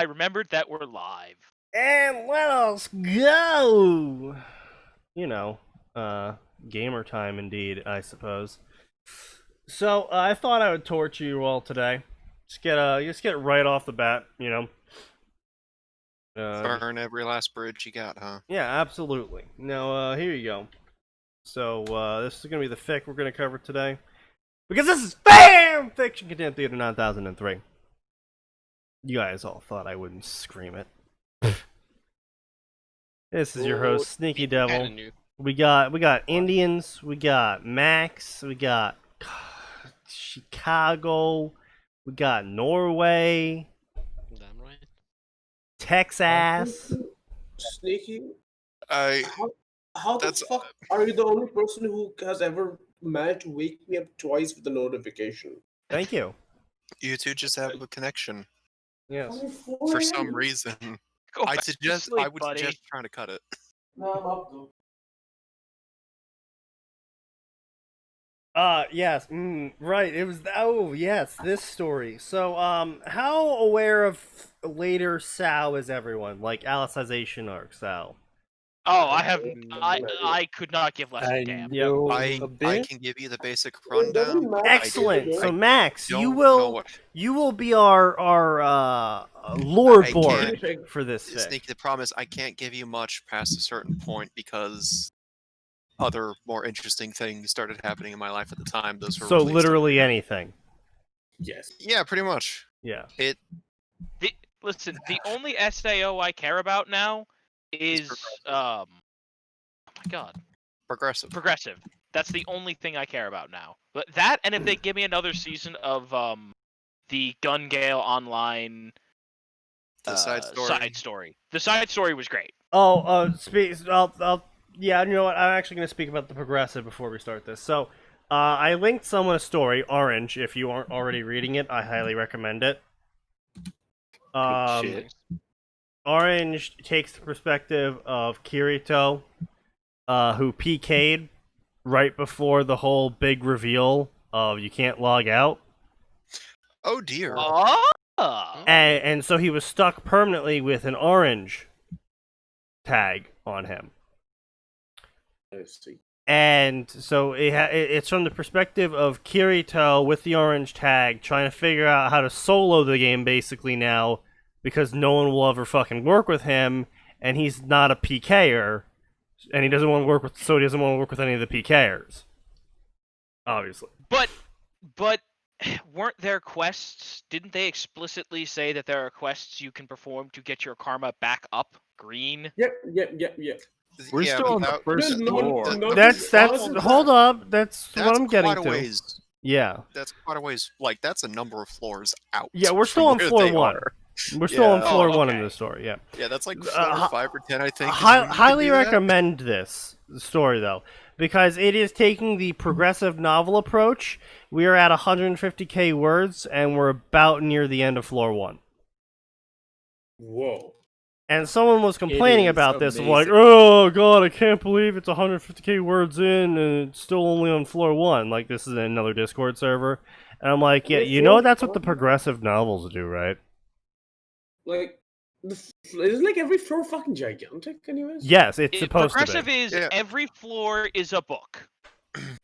I remembered that we're live. And let us go! You know, gamer time indeed, I suppose. So, I thought I would torture you all today. Just get right off the bat, you know. Burn every last bridge you got, huh? Yeah, absolutely. Now, here you go. So, this is gonna be the fic we're gonna cover today. Because this is Fanfiction Contempt Theater 9003. You guys all thought I wouldn't scream it. This is your host, Sneaky Devil. We got Indians, we got Max, we got Chicago, we got Norway, Damn right. Texas. Sneaky, I how the fuck are you the only person who has ever managed to wake me up twice with a notification? Thank you. You two just have a connection Yes. for some reason. Go I back to suggest sleep, I would buddy. suggest trying to cut it. No, I'm up though. Yes, right, it was, oh, yes, this story. So, how aware of later Sal is everyone? Like, Alicization arc Sal? Oh, I could not give less of a damn. know I can give you the basic rundown. Excellent. So, Max, you don't know will what- be our lore I board can't- for this fic. Sneaky, the problem is I can't give you much past a certain point because other more interesting things started happening in my life at the time. Those were So, released. literally anything. Yes. Yeah, pretty much. Yeah. Listen, the only SAO I care about now is oh my god, Progressive. That's the only thing I care about now. But that, and if they give me another season of the Gun Gale Online The side story. The side story was great. Oh, yeah, you know what? I'm actually going to speak about the progressive before we start this. So, I linked someone a story, Orange. If you aren't already reading it, I highly recommend it. Shit. Orange takes the perspective of Kirito, who PK'd right before the whole big reveal of you can't log out. Oh dear. And so he was stuck permanently with an orange tag on him. I see. And so it's from the perspective of Kirito with the orange tag trying to figure out how to solo the game basically now because no one will ever fucking work with him and he's not a PKer and he doesn't want to work with any of the PKers. Obviously. But weren't there quests? Didn't they explicitly say that there are quests you can perform to get your karma back up green? Yep. We're still on the first floor. That's hold up. That's what I'm getting quite a to. ways. Yeah. That's quite a ways. Like that's a number of floors out. Yeah, we're still on from where floor they 1. are. We're still on Yeah. floor Oh, 1 in okay. this story, yeah. Yeah, that's like floor 5 or 10, I think. is Hi- where you can highly do that. recommend this story, though, because it is taking the progressive novel approach. We are at 150k words, and we're about near the end of floor 1. Whoa. And someone was complaining is about this, amazing. like, oh god, I can't believe it's 150k words in, and it's still only on floor 1. Like, this is another Discord server. And I'm like, yeah, you know that's what the progressive novels do, right? Like, isn't like every floor fucking gigantic, anyways? Yes, it's supposed to Progressive be. is Yeah. every floor is a book.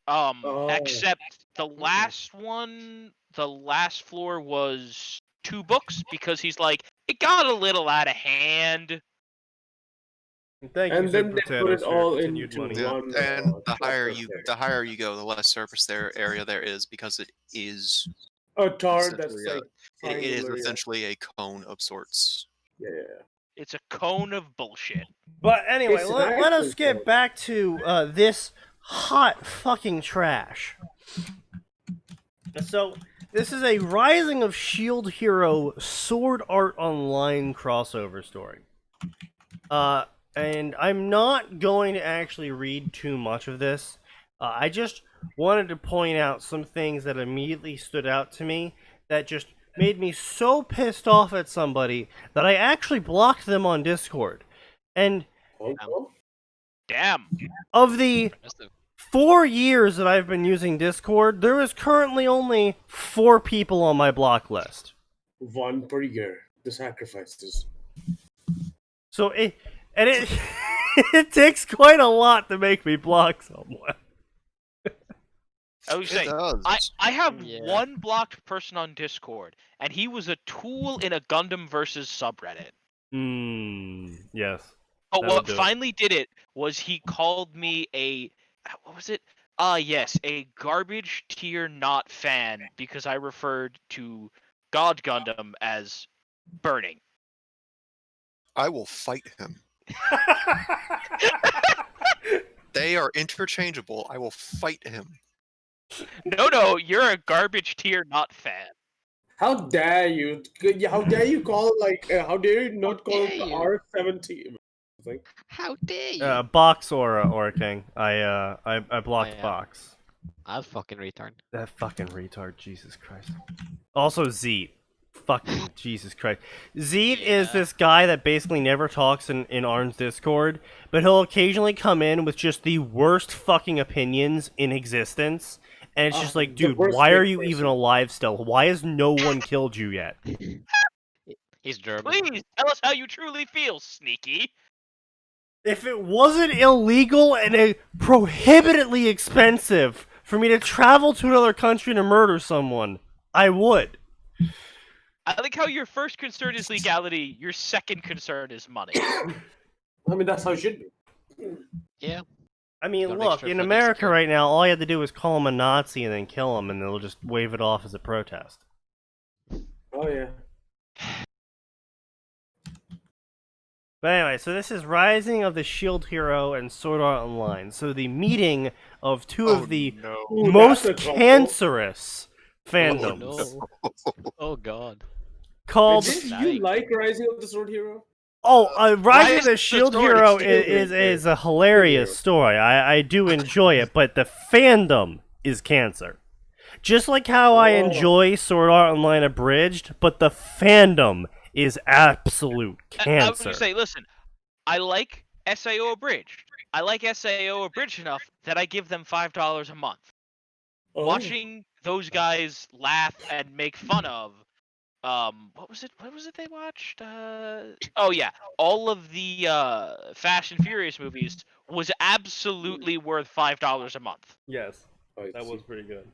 Except the last one, the last floor was 2 books because he's like, it got a little out of hand. Thank And you, then they Super put it Potatoes, for your all continued into money. Yeah, one. and the chapter. higher you go, the less surface area there is because it is A tar that's essentially like it is triangular, yeah. essentially a cone of sorts. Yeah. It's a cone of bullshit. But anyway, It's let us actually get cool. back to this hot fucking trash. So, this is a Rising of Shield Hero Sword Art Online crossover story. And I'm not going to actually read too much of this. I just wanted to point out some things that immediately stood out to me that just made me so pissed off at somebody that I actually blocked them on Discord. And Also, Damn. of the 4 years that I've been using Discord, there is currently only 4 people on my block list. one per year. the sacrifices. So it it takes quite a lot to make me block someone. I was saying, I have one blocked person on Discord, and he was a tool in a Gundam versus subreddit. Yes. But what finally did it was he called me what was it? Yes, a garbage tier not fan because I referred to God Gundam as burning. I will fight him. They are interchangeable. I will fight him. No, you're a garbage tier not fan. How dare you? How dare you call how dare you not call it the R17? How dare you? Box or King. I blocked Box. I'll fucking retard. That fucking retard, Jesus Christ. Also Zeet. Fucking Jesus Christ. Zeet is this guy that basically never talks in Arn's Discord, but he'll occasionally come in with just the worst fucking opinions in existence. And it's just like, dude, why are you even alive still? Why has no one killed you yet? He's German. Please tell us how you truly feel, Sneaky. If it wasn't illegal and prohibitively expensive for me to travel to another country to murder someone, I would. I like how your first concern is legality, your second concern is money. I mean, that's how it should be. Yeah. I mean, look, in America right now, all you have to do is call him a Nazi and then kill him, and they'll just wave it off as a protest. Oh, yeah. But anyway, so this is Rising of the Shield Hero and Sword Art Online. So the meeting of two of the most cancerous fandoms. Oh god. Called... Did you like Rising of the Sword Hero? Oh, Rising of the Shield Hero is a hilarious story. I do enjoy it, but the fandom is cancer. Just like how I enjoy Sword Art Online Abridged, but the fandom is absolute cancer. I was gonna say, listen, I like SAO Abridged. I like SAO Abridged enough that I give them $5 a month. Watching those guys laugh and make fun of what was it they watched? Oh yeah, all of the Fast and Furious movies was absolutely worth $5 a month. Yes, that was pretty good.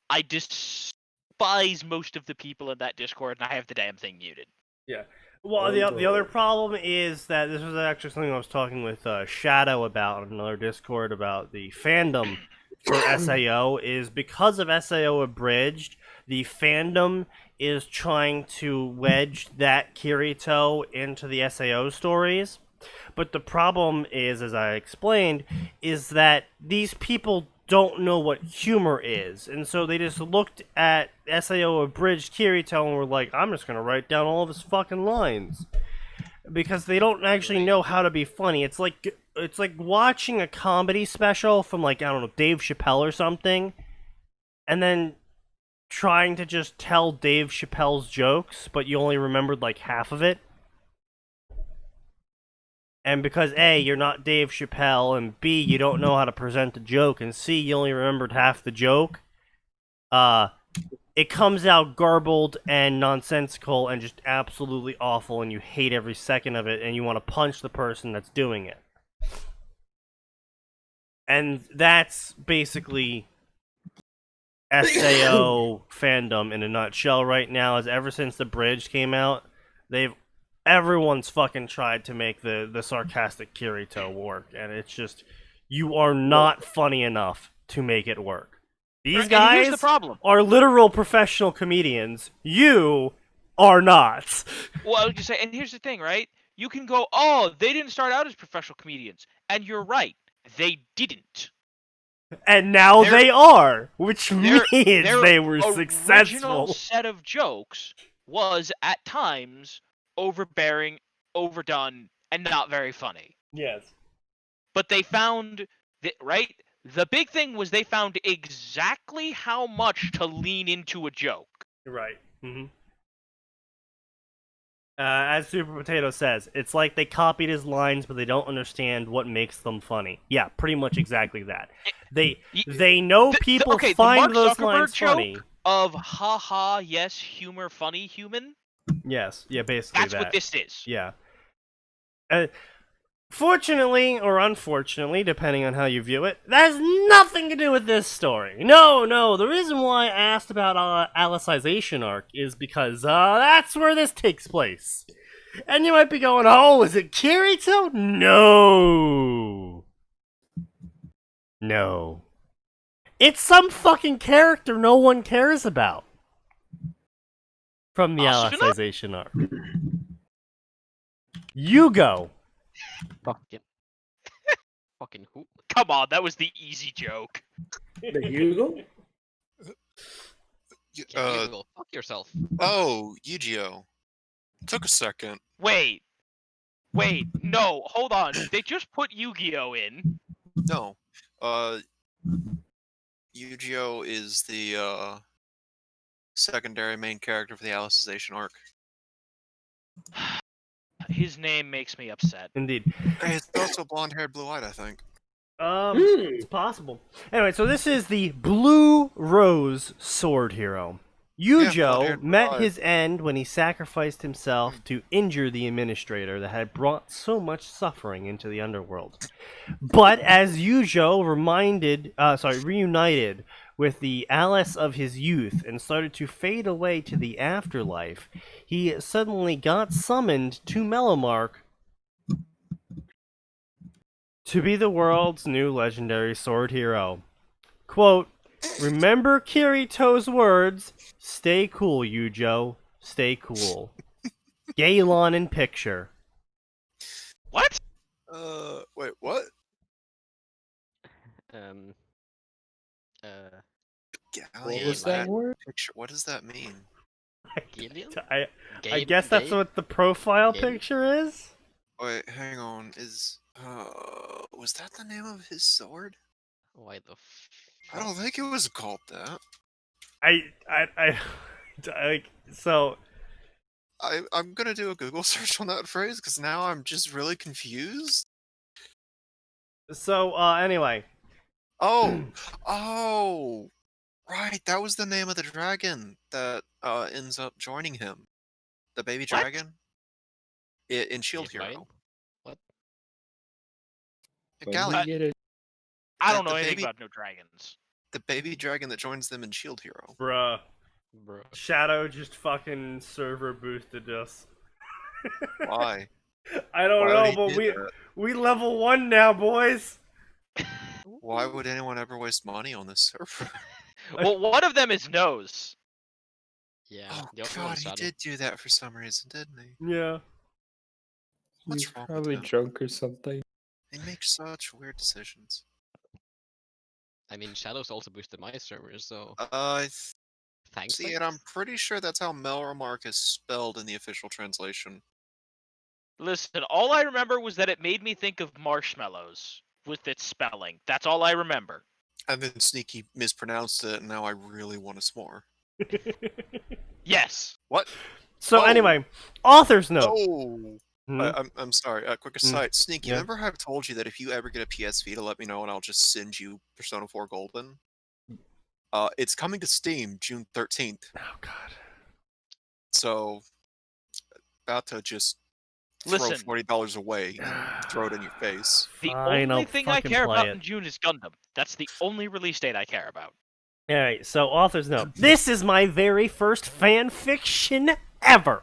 I despise most of the people in that Discord, and I have the damn thing muted. Yeah. Well, the other problem is that this was actually something I was talking with Shadow about on another Discord about the fandom for SAO is because of SAO Abridged, the fandom is trying to wedge that Kirito into the SAO stories. But the problem is, as I explained, is that these people don't know what humor is. And so they just looked at SAO Abridged Kirito and were like, I'm just going to write down all of his fucking lines. Because they don't actually know how to be funny. It's like watching a comedy special from, like, I don't know, Dave Chappelle or something, and then trying to just tell Dave Chappelle's jokes, but you only remembered, like, half of it. And because A, you're not Dave Chappelle, and B, you don't know how to present a joke, and C, you only remembered half the joke, it comes out garbled and nonsensical and just absolutely awful, and you hate every second of it, and you want to punch the person that's doing it. And that's basically SAO fandom in a nutshell right now, as ever since the Bridge came out, everyone's fucking tried to make the sarcastic Kirito work, and it's just, you are not funny enough to make it work. These guys are literal professional comedians. You are not. Well, I was just saying, and here's the thing, right? You can go, oh, they didn't start out as professional comedians. And you're right. They didn't. And now they are, which means they were successful. Their original set of jokes was, at times, overbearing, overdone, and not very funny. Yes. But they found, right? The big thing was they found exactly how much to lean into a joke. Right. Mm-hmm. As Super Potato says, it's like they copied his lines, but they don't understand what makes them funny. Yeah, pretty much exactly that. They know people find those lines funny. Of haha, yes, humor, funny, human. Yes. Yeah, basically That's that. what this is. Yeah. Fortunately, or unfortunately, depending on how you view it, that has nothing to do with this story. No, the reason why I asked about Alicization arc is because that's where this takes place. And you might be going, oh, is it Kirito? No. It's some fucking character no one cares about. From the Asuna? Alicization arc. Yugo. Fucking who? Come on, that was the easy joke. The Hugo? Yeah, you go fuck yourself. Oh, Yu-Gi-Oh! Took a second. Wait, no, hold on. They just put Yu-Gi-Oh in. No. Yu-Gi-Oh! Is the secondary main character for the Alicization arc. His name makes me upset. Indeed. Hey, it's also blonde-haired, blue-eyed, I think. It's possible. Anyway, so this is the Blue Rose Sword Hero. Yujo blonde-haired, met blue-eyed. his end when he sacrificed himself to injure the administrator that had brought so much suffering into the underworld. But as Yujo reunited with the Alice of his youth and started to fade away to the afterlife, he suddenly got summoned to Melomark to be the world's new legendary sword hero. Quote, remember Kirito's words, stay cool, Yujo, stay cool. Galon in picture. What? Wait, what? What was that word? Picture. What does that mean? Gillian? I guess that's what the profile Gabe? picture is? Wait, hang on. Was that the name of his sword? Why the I don't think it was called that. So I'm gonna do a Google search on that phrase because now I'm just really confused. Anyway. Oh, right. That was the name of the dragon that ends up joining him. The baby What? dragon. In Shield He's right. Hero. What? Galleon. I don't The know anything baby- about no dragons. The baby dragon that joins them in Shield Hero. Bruh. Bro. Shadow just fucking server boosted us. Why? I don't Why would know, he but do that? we level 1 now, boys. Why would anyone ever waste money on this server? Well, one of them is nose. Yeah. Oh the other god, one's he Shadow. did do that for some reason, didn't he? Yeah. What's He's wrong probably with him? drunk or something. They make such weird decisions. I mean, Shadow's also boosted my server, so See, thanks. thanks. and I'm pretty sure that's how Melremark is spelled in the official translation. Listen, all I remember was that it made me think of marshmallows with its spelling. That's all I remember. And then Sneaky mispronounced it, and now I really want to s'more. Yes. What? So Oh. anyway, author's note. Oh! Hmm? I'm sorry. Quick aside. Sneaky, Yeah. remember how I've told you that if you ever get a PS Vita, let me know and I'll just send you Persona 4 Golden? It's coming to Steam June 13th. Oh god. So, about to just throw Listen. $40 away and throw it in your face. The Fine, only I'll thing I fucking care play about it. in June is Gundam. That's the only release date I care about. Alright, so author's note. This is my very first fan fiction ever.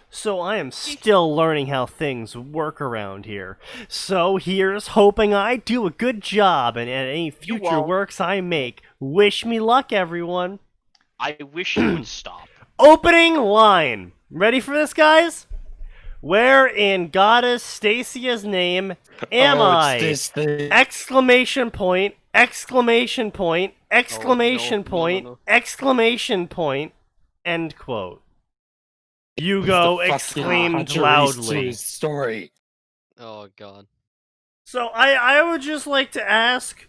So I am still learning how things work around here. So here's hoping I do a good job and any future won't. works I make. Wish me luck, everyone. I wish you would stop. Opening line. Ready for this, guys? Where in Goddess Stacia's name am I? It's this thing. Exclamation point, exclamation point, exclamation no, no, point, no. exclamation point, end quote. Yugo exclaimed loudly. Story. Oh god. So I would just like to ask,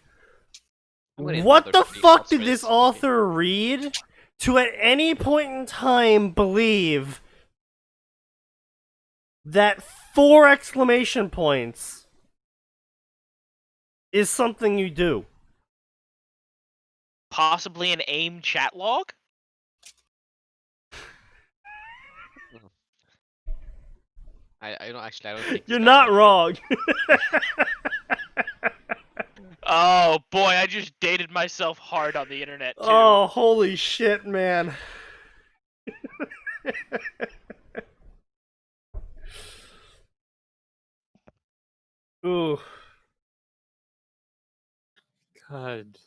I'm gonna what invite the those fuck screenshots did for this Sneaky. author read to at any point in time believe that 4 exclamation points is something you do? Possibly an AIM chat log? Oh, I don't actually. I don't think You're that's not right. wrong. Oh boy, I just dated myself hard on the internet too. Oh, holy shit, man. Ooh. God.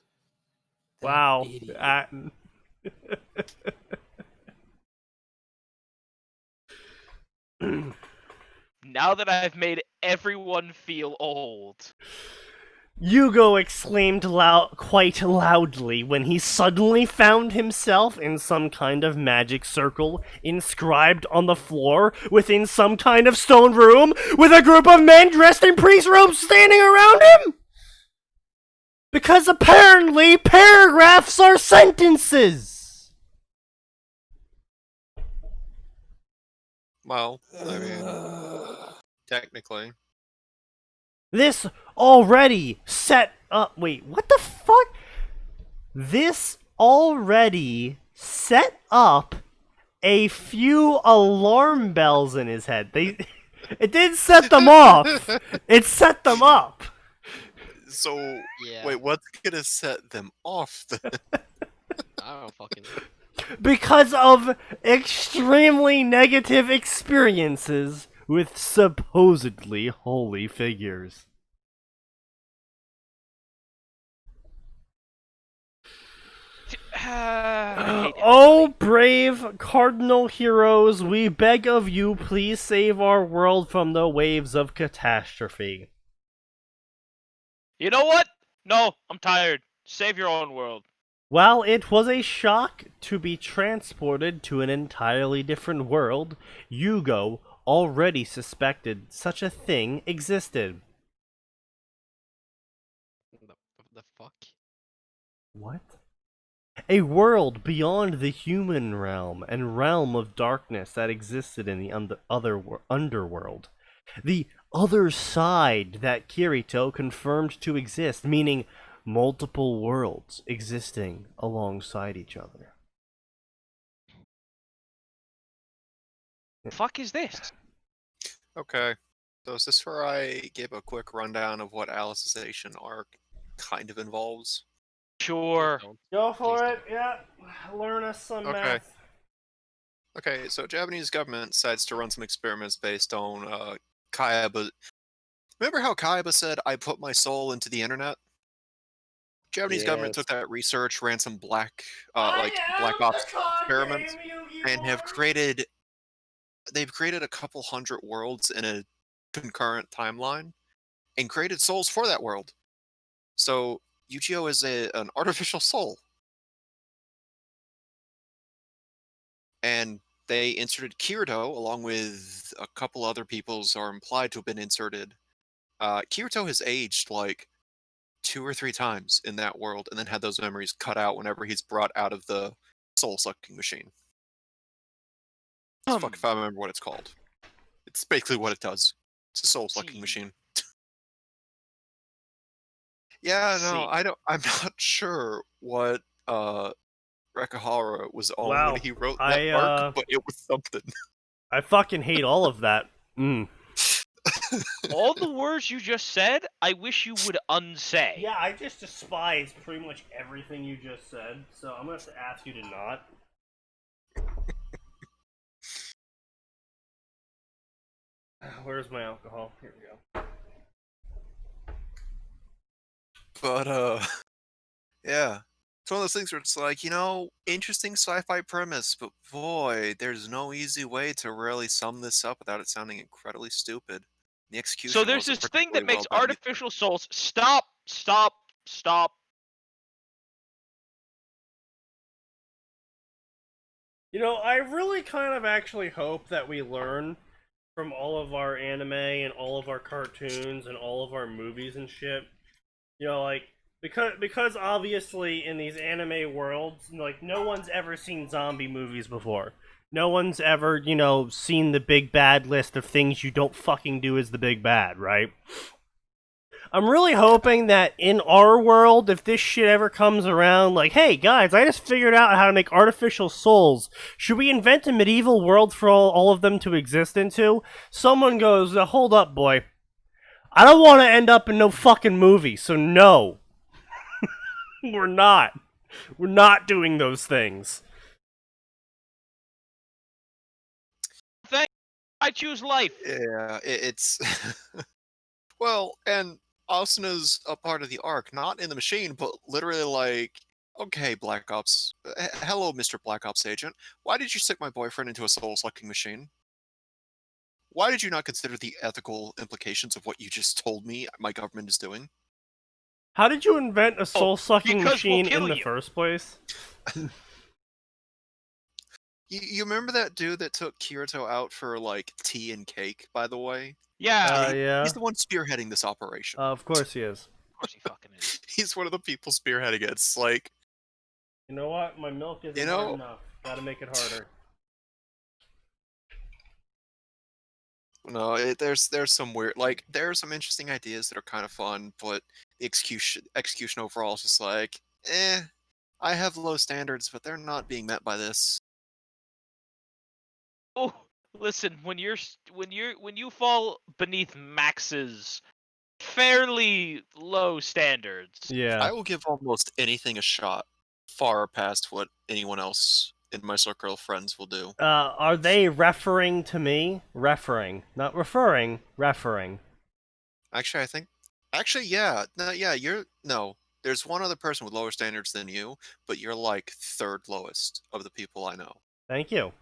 Wow. Idiot. Atin. Now that I've made everyone feel old. Hugo exclaimed quite loudly when he suddenly found himself in some kind of magic circle inscribed on the floor within some kind of stone room with a group of men dressed in priest robes standing around him! Because apparently paragraphs are sentences! Well, I mean, technically. This already set up. Wait, what the fuck? This already set up a few alarm bells in his head. It didn't set them off. It set them up. So, Yeah. wait, what's gonna set them off then? I don't fucking know. Because of extremely negative experiences with supposedly holy figures. I hate Oh, brave cardinal heroes, we beg of you, please save our world from the waves of catastrophe. You know what? No, I'm tired. Save your own world. While it was a shock to be transported to an entirely different world, Hugo already suspected such a thing existed. The fuck? What? A world beyond the human realm and realm of darkness that existed in the underworld. The other side that Kirito confirmed to exist, meaning multiple worlds existing alongside each other. Fuck is this? Okay. So is this where I give a quick rundown of what Alicization arc kind of involves? Sure. Please don't. Go for Please it, yeah. Learn us some Okay. math. Okay, so Japanese government decides to run some experiments based on Kayaba. Remember how Kayaba said, "I put my soul into the internet"? Japanese government took that research, ran some black ops experiments, and they've created a couple hundred worlds in a concurrent timeline, and created souls for that world. So Yu-Gi-Oh is an artificial soul, and they inserted Kirito along with a couple other peoples are implied to have been inserted. Kirito has aged like 2 or 3 times in that world, and then had those memories cut out whenever he's brought out of the soul-sucking machine. Fuck if I remember what it's called. It's basically what it does. It's a soul-sucking Gee. machine. Yeah, no, See. I'm not sure what Rekahara was on Wow, when he wrote that arc, but it was something. I fucking hate all of that. All the words you just said, I wish you would unsay. Yeah, I just despise pretty much everything you just said, so I'm gonna have to ask you to not. Where's my alcohol? Here we go. But yeah. It's one of those things where it's like, interesting sci-fi premise, but boy, there's no easy way to really sum this up without it sounding incredibly stupid. The execution So there's wasn't this thing that particularly makes well done either. artificial souls stop. I really kind of actually hope that we learn from all of our anime and all of our cartoons and all of our movies and shit. Because obviously in these anime worlds, no one's ever seen zombie movies before. No one's ever, seen the big bad list of things you don't fucking do as the big bad, right? I'm really hoping that in our world, if this shit ever comes around, like, hey guys, I just figured out how to make artificial souls. Should we invent a medieval world for all of them to exist into? Someone goes, hold up, boy. I don't want to end up in no fucking movie, so no. We're not. We're not doing those things. I choose life. Yeah, it's well, and Asuna's a part of the arc, not in the machine, but literally like, okay, Black Ops, hello, Mr. Black Ops agent. Why did you stick my boyfriend into a soul-sucking machine? Why did you not consider the ethical implications of what you just told me my government is doing? How did you invent a soul-sucking because we'll machine kill in the you. first place? You remember that dude that took Kirito out for, like, tea and cake, by the way? Yeah. Yeah. He's the one spearheading this operation. Of course he is. Of course he fucking is. He's one of the people spearheading it. It's like, You know what? My milk isn't hard enough. Gotta make it harder. no, there's some weird, like, there are some interesting ideas that are kind of fun, but the execution overall is just like, I have low standards, but they're not being met by this. Oh, listen, when you fall beneath Max's fairly low standards. Yeah. I will give almost anything a shot, far past what anyone else in my circle of friends will do. Are they referring to me? Referring. Not referring, referring. Actually, yeah. No, there's one other person with lower standards than you, but you're like third lowest of the people I know. Thank you.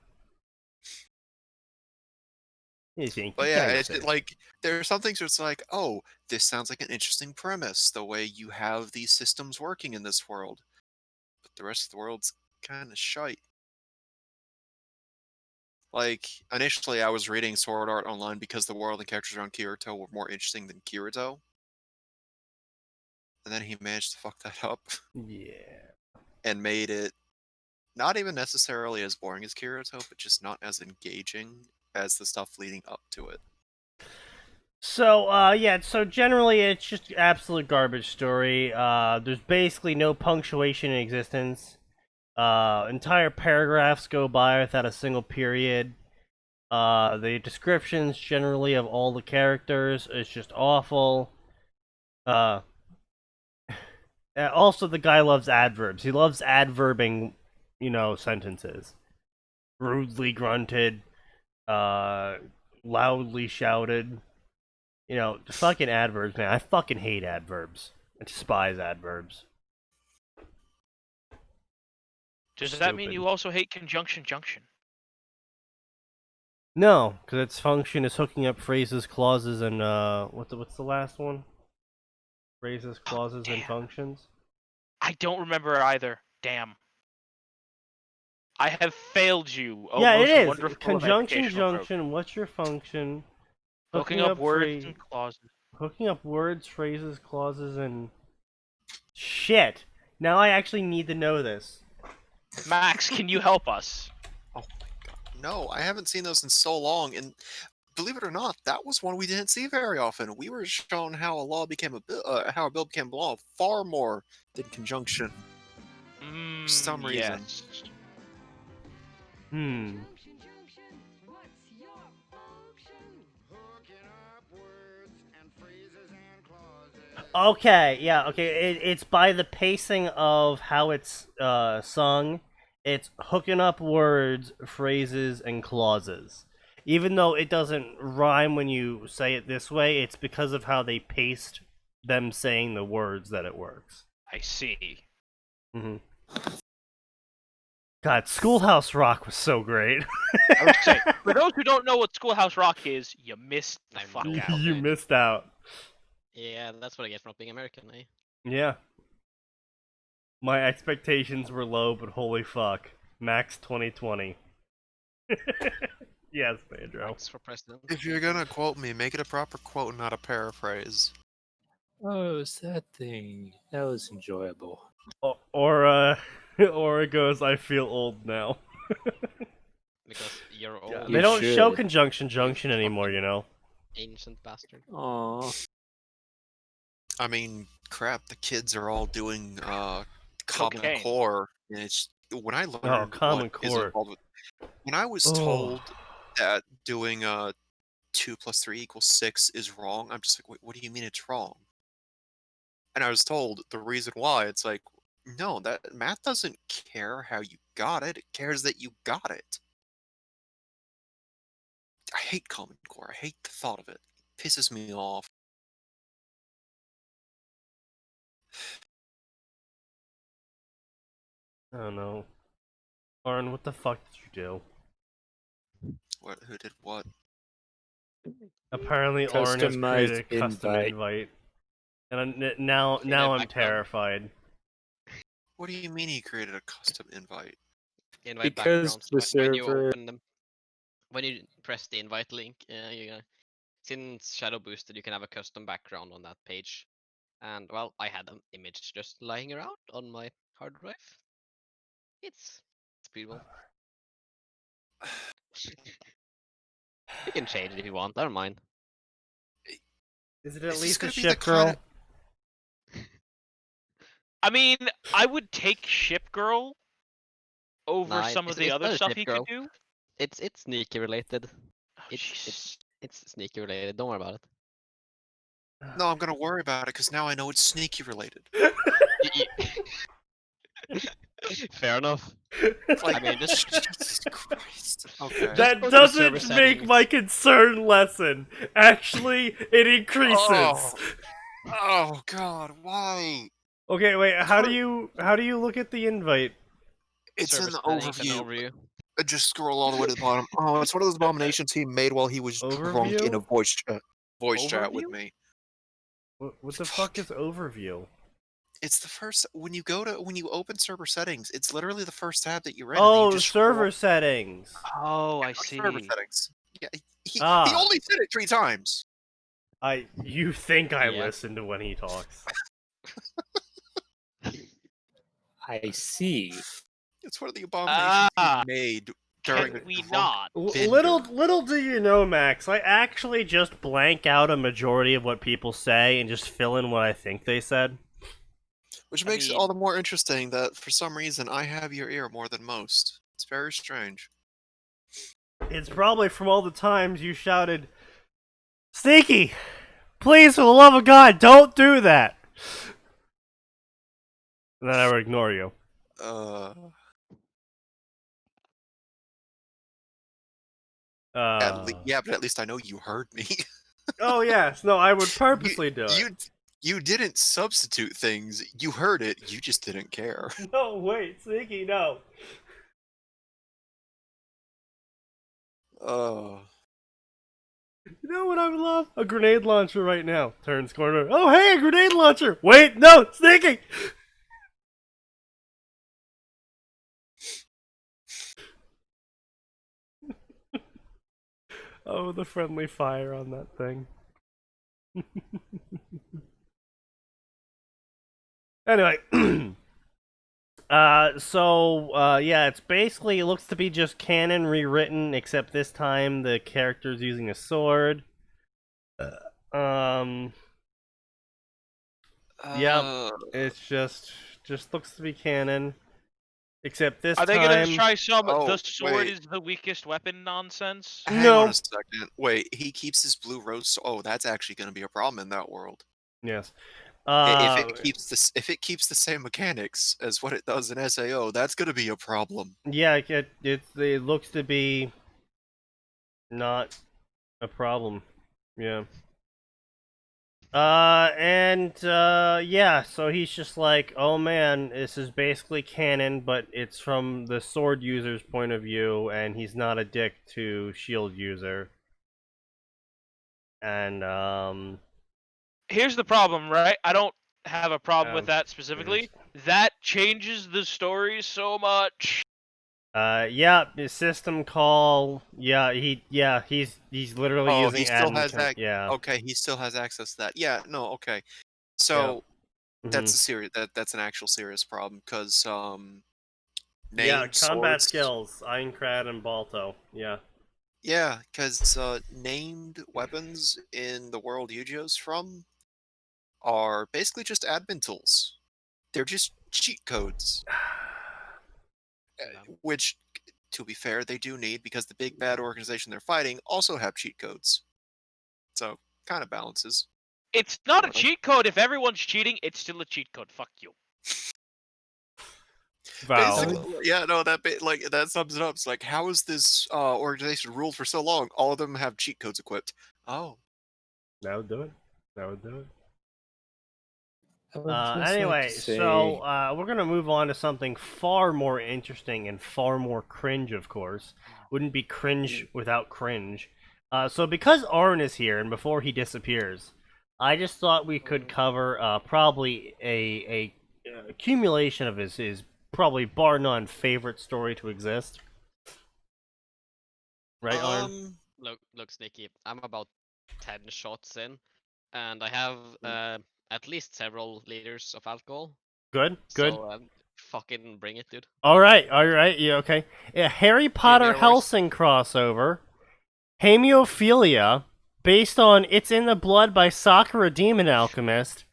But yeah, it's like, there are some things where it's like, oh, this sounds like an interesting premise, the way you have these systems working in this world. But the rest of the world's kind of shite. Like, initially I was reading Sword Art Online because the world and characters around Kirito were more interesting than Kirito. And then he managed to fuck that up. Yeah. And made it not even necessarily as boring as Kirito, but just not as engaging as the stuff leading up to it. So, yeah, so generally it's just absolute garbage story. There's basically no punctuation in existence. Entire paragraphs go by without a single period. The descriptions generally of all the characters is just awful. Also, the guy loves adverbs. He loves adverbing, sentences. Rudely grunted, loudly shouted. Fucking adverbs, man. I fucking hate adverbs. I despise adverbs. Does that mean you also hate conjunction junction? No, because its function is hooking up phrases, clauses, and what's the last one? Phrases, clauses, and functions. I don't remember either. Damn. I have failed you. Oh, yeah, it is. Wonderful Conjunction junction. What's your function? Hooking up words and clauses. Hooking up words, phrases, clauses, and shit. Now I actually need to know this. Max, can you help us? Oh my god. No, I haven't seen those in so long, and believe it or not, that was one we didn't see very often. We were shown how a law became a bill, how a bill became a law far more than conjunction. For some reason. Yes. Okay, yeah, okay. It's by the pacing of how it's sung. It's hooking up words, phrases, and clauses. Even though it doesn't rhyme when you say it this way, it's because of how they paced them saying the words that it works. I see. Mm-hmm. God, Schoolhouse Rock was so great. I would say, for those who don't know what Schoolhouse Rock is, you missed the fuck out. You missed out. Yeah, that's what I get from not being American, eh? Yeah. My expectations were low, but holy fuck. Max 2020. Yes, Pedro. Max for president. If you're gonna quote me, make it a proper quote, not a paraphrase. Oh, sad thing. That was enjoyable. Or it goes, I feel old now. Because you're old. Yeah, You they don't show should. conjunction junction anymore, Ancient bastard. Aww. I mean, crap, the kids are all doing Common Cocaine. Core, and it's when I learned Common what is Core. involved with, when I was told that doing 2 + 3 = 6 is wrong, I'm just like, wait, what do you mean it's wrong? And I was told the reason why. It's like, no, that math doesn't care how you got it. It cares that you got it. I hate Common Core. I hate the thought of it. It pisses me off. I don't know. Lauren, what the fuck did you do? What? Who did what? Apparently, Oren has created a Customized custom invite. And now I'm terrified. What do you mean he created a custom invite? Invite Because backgrounds. the When you server- open them, when you press the invite link, since Shadow Boosted, you can have a custom background on that page. And well, I had an image just lying around on my hard drive. It's beautiful. You can change it if you want. I don't mind. Is it at Is this least a gonna be the ship girl? I mean, I would take Ship Girl over Nah, some of the it's other not a stuff ship he girl. could do. It's sneaky related. Oh, It's sneaky related. Don't worry about it. No, I'm gonna worry about it because now I know it's sneaky related. Fair enough. Like, I mean, just Jesus Christ. Okay. That go to the server doesn't make settings. my concern lessen. Actually, it increases. Oh. Oh God, why? Okay, wait. How do you look at the invite? It's in server the settings and overview. Just scroll all the way to the bottom. Oh, it's one of those abominations he made while he was drunk in a Overview? voice chat with Overview? me. What the fuck is overview? It's the first when you open server settings. It's literally the first tab that you're in. Oh, and you just server settings. Oh, I scroll see. server settings. Yeah, he Ah. only said it 3 times. You think I Yeah. listen to when he talks? I see. It's one of the abominations Ah, he made during Can a we drunk not? bender. Little do you know, Max. I actually just blank out a majority of what people say and just fill in what I think they said. Which I makes it mean- all the more interesting that for some reason I have your ear more than most. It's very strange. It's probably from all the times you shouted, "Sneaky, please, for the love of God, don't do that." And then I would ignore you. Yeah, but at least I know you heard me. Oh yes, no, I would purposely do it. You didn't substitute things. You heard it. You just didn't care. No, wait, Sneaky, no. You know what I would love? A grenade launcher right now. Turns corner. Oh, hey, a grenade launcher! Wait, no, Sneaky! Oh, the friendly fire on that thing. Anyway. Yeah, it's basically, it looks to be just canon rewritten, except this time the character's using a sword. Yep, it's just looks to be canon. Except this Are they time... gonna try some the sword wait. is the weakest weapon nonsense? Hang No. on a second. Wait, he keeps his blue rose. Oh, that's actually going to be a problem in that world. Yes. If it keeps the same mechanics as what it does in SAO, that's going to be a problem. Yeah, it looks to be not a problem. Yeah. Yeah, so he's just like, oh man, this is basically canon, but it's from the sword user's point of view, and he's not a dick to shield user. And, Here's the problem, right? I don't have a problem with Um, that specifically. That changes the story so much. yeah, his system call, he's literally Oh, using he still has admin, that. yeah. Okay, he still has access to that. Yeah, no, okay. So that's a serious. That's an actual serious problem because Yeah, named combat swords. skills, Aincrad and Balto, yeah. Yeah, because named weapons in the world Yu-Gi-Oh's from are basically just admin tools. They're just cheat codes. Which, to be fair, they do need, because the big bad organization they're fighting also have cheat codes. So, kind of balances. It's not a cheat code. If everyone's cheating, it's still a cheat code. Fuck you. Basically, yeah, no, that sums it up. It's like, how is this organization ruled for so long? All of them have cheat codes equipped. Oh. That would do it. That would do it. Anyway, so we're going to move on to something far more interesting and far more cringe, of course. Wouldn't be cringe without cringe. So because Arn is here, and before he disappears, I just thought we could cover probably a accumulation of his probably bar none favorite story to exist. Right, Arn? Look, Sneaky, I'm about 10 shots in, and I have at least several liters of alcohol. Good. So fucking bring it, dude. All right, yeah, okay. A Harry Potter Helsing crossover, Hemiophilia, based on It's in the Blood by Sakura Demon Alchemist,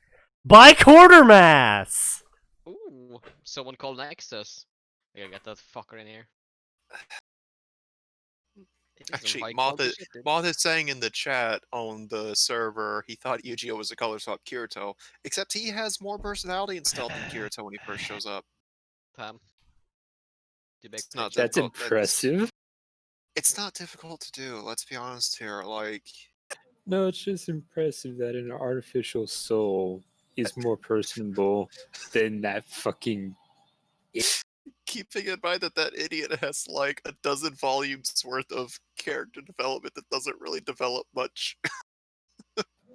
by Quartermass! Ooh, someone called Nexus. I gotta get that fucker in here. Actually, Moth is saying in the chat on the server he thought Yu-Gi-Oh was a color swap Kirito, except he has more personality and stealth than Kirito when he first shows up. Damn. That's impressive. It's not difficult to do, let's be honest here, like... No, it's just impressive that an artificial soul is more personable than that fucking... Keeping in mind that idiot has like a dozen volumes worth of character development that doesn't really develop much.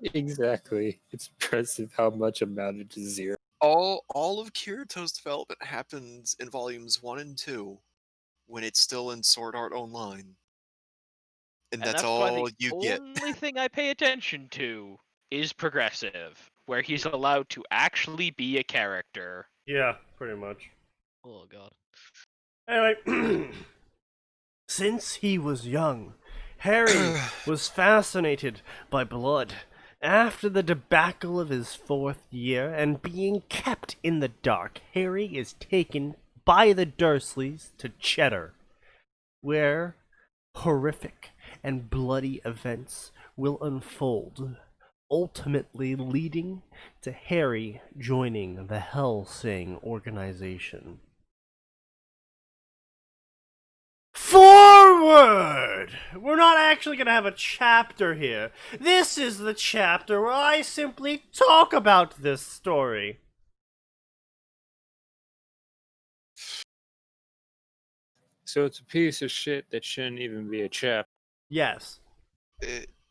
Exactly. It's impressive how much amounted to zero. All of Kirito's development happens in volumes 1 and 2, when it's still in Sword Art Online. And that's all you get. The only thing I pay attention to is progressive, where he's allowed to actually be a character. Yeah, pretty much. Oh god. Anyway, since he was young, Harry was fascinated by blood. After the debacle of his 4th year and being kept in the dark, Harry is taken by the Dursleys to Cheddar, where horrific and bloody events will unfold, ultimately leading to Harry joining the Hellsing organization. Forward! We're not actually going to have a chapter here. This is the chapter where I simply talk about this story. So it's a piece of shit that shouldn't even be a chapter. Yes.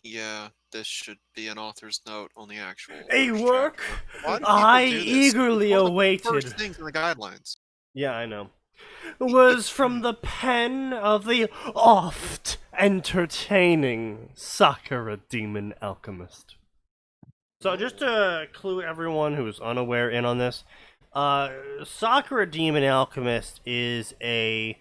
Yeah, this should be an author's note on the actual... A work I eagerly awaited. First things in the guidelines. Yeah, I know. Was from the pen of the oft entertaining Sakura Demon Alchemist. So just to clue everyone who's unaware in on this, Sakura Demon Alchemist is a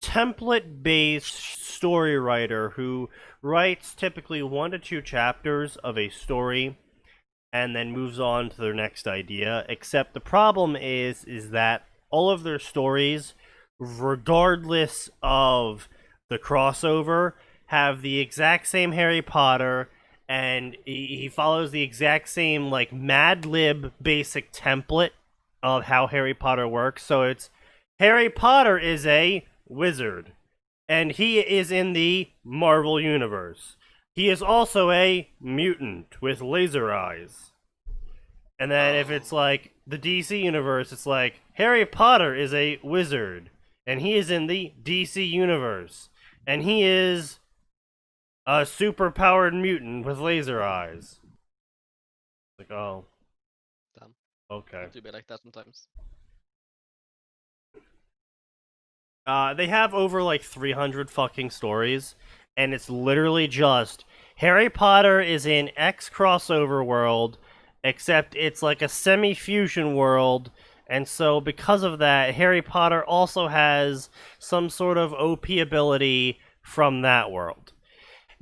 template-based story writer who writes typically 1 to 2 chapters of a story and then moves on to their next idea, except the problem is that all of their stories, regardless of the crossover, have the exact same Harry Potter, and he follows the exact same like Mad Lib basic template of how Harry Potter works. So it's Harry Potter is a wizard, and he is in the Marvel universe. He is also a mutant with laser eyes. And then if it's like the DC universe, it's like Harry Potter is a wizard, and he is in the DC universe, and he is a super-powered mutant with laser eyes. Like, oh. Damn. Okay. Do be like that sometimes. They have over like 300 fucking stories, and it's literally just Harry Potter is in X crossover world, except it's like a semi-fusion world, and so because of that, Harry Potter also has some sort of OP ability from that world.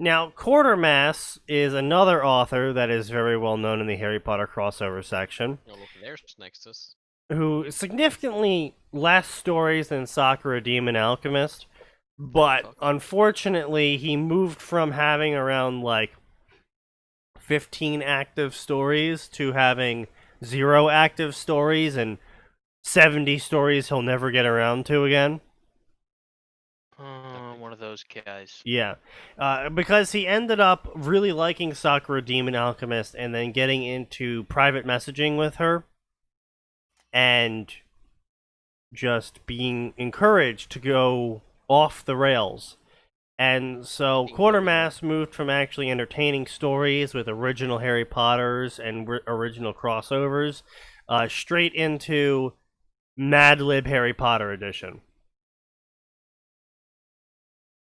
Now, Quartermass is another author that is very well known in the Harry Potter crossover section, Oh, look, there's Nexus. who significantly less stories than Sakura Demon Alchemist, but Fuck. unfortunately, he moved from having around like 15 active stories to having 0 active stories and 70 stories he'll never get around to again. One of those guys. Yeah, because he ended up really liking Sakura Demon Alchemist and then getting into private messaging with her and just being encouraged to go off the rails. And so Quartermass moved from actually entertaining stories with original Harry Potters and original crossovers straight into Mad Lib Harry Potter edition.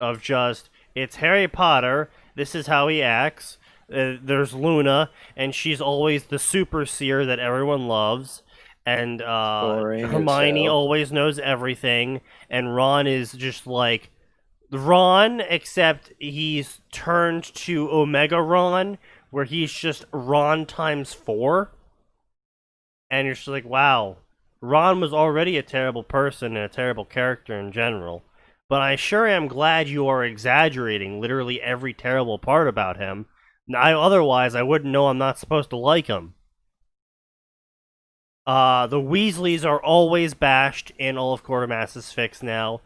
Of just, it's Harry Potter, this is how he acts, there's Luna, and she's always the super seer that everyone loves, and Hermione always knows everything, and Ron is just like Ron, except he's turned to Omega Ron, where he's just Ron times 4, and you're just like, wow, Ron was already a terrible person and a terrible character in general. But I sure am glad you are exaggerating literally every terrible part about him. Otherwise, I wouldn't know I'm not supposed to like him. The Weasleys are always bashed in all of Quartermass's fics now.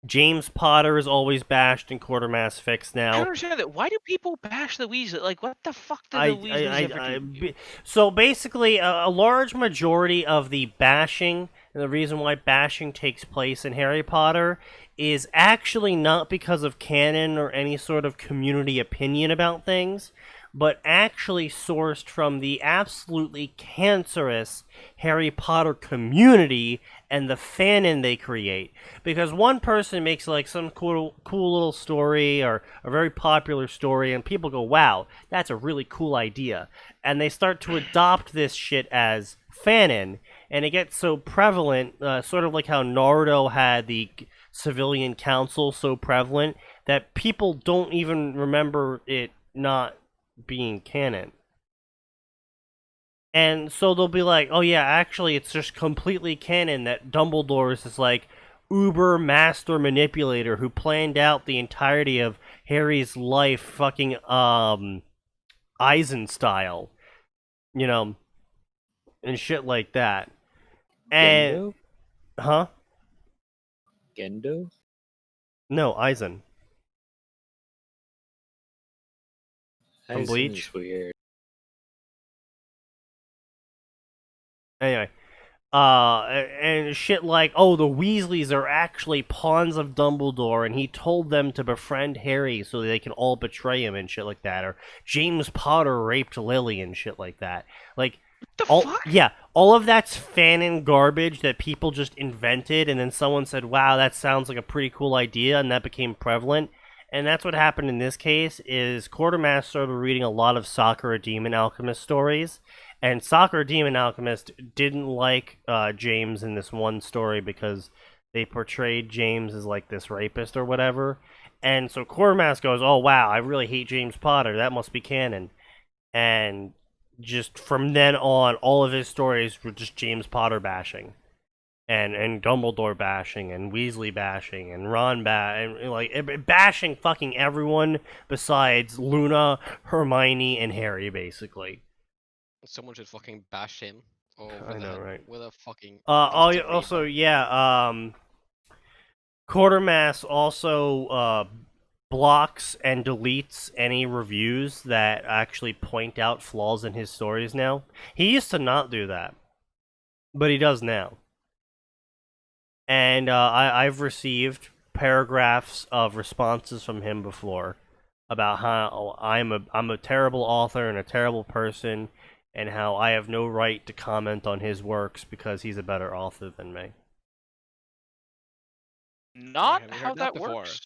James Potter is always bashed in Quartermass fics now. I don't understand that. Why do people bash the Weasley? Like, what the fuck did the Weasleys ever do? So basically, a large majority of the bashing, and the reason why bashing takes place in Harry Potter, is actually not because of canon or any sort of community opinion about things, but actually sourced from the absolutely cancerous Harry Potter community and the fanon they create. Because one person makes like some cool little story or a very popular story, and people go, wow, that's a really cool idea. And they start to adopt this shit as fanon, and it gets so prevalent, sort of like how Naruto had the civilian council so prevalent, that people don't even remember it not being canon. And so they'll be like, oh yeah, actually it's just completely canon that Dumbledore is this like uber master manipulator who planned out the entirety of Harry's life fucking Eisen style. You know, and shit like that. And Gendo? huh? Gendo? No, Eisen. From Eisen Bleach? is weird. Anyway, and shit like, oh, the Weasleys are actually pawns of Dumbledore, and he told them to befriend Harry so they can all betray him and shit like that. Or James Potter raped Lily and shit like that. Like, Fuck? Yeah, all of that's fanon garbage that people just invented, and then someone said, wow, that sounds like a pretty cool idea, and that became prevalent. And that's what happened in this case, is Quartermass started reading a lot of Sakura Demon Alchemist stories, and Sakura Demon Alchemist didn't like James in this one story because they portrayed James as like this rapist or whatever. And so Quartermass goes, oh wow, I really hate James Potter, that must be canon. And just from then on, all of his stories were just James Potter bashing. And Dumbledore bashing, and Weasley bashing, and Ron bashing fucking everyone besides Luna, Hermione, and Harry, basically. Someone should fucking bash him. I know, right? With a fucking. Also, yeah, Quartermass also blocks and deletes any reviews that actually point out flaws in his stories now. He used to not do that, but he does now. And I've received paragraphs of responses from him before about how I'm a terrible author and a terrible person, and how I have no right to comment on his works because he's a better author than me. Not Have you how heard that before? works.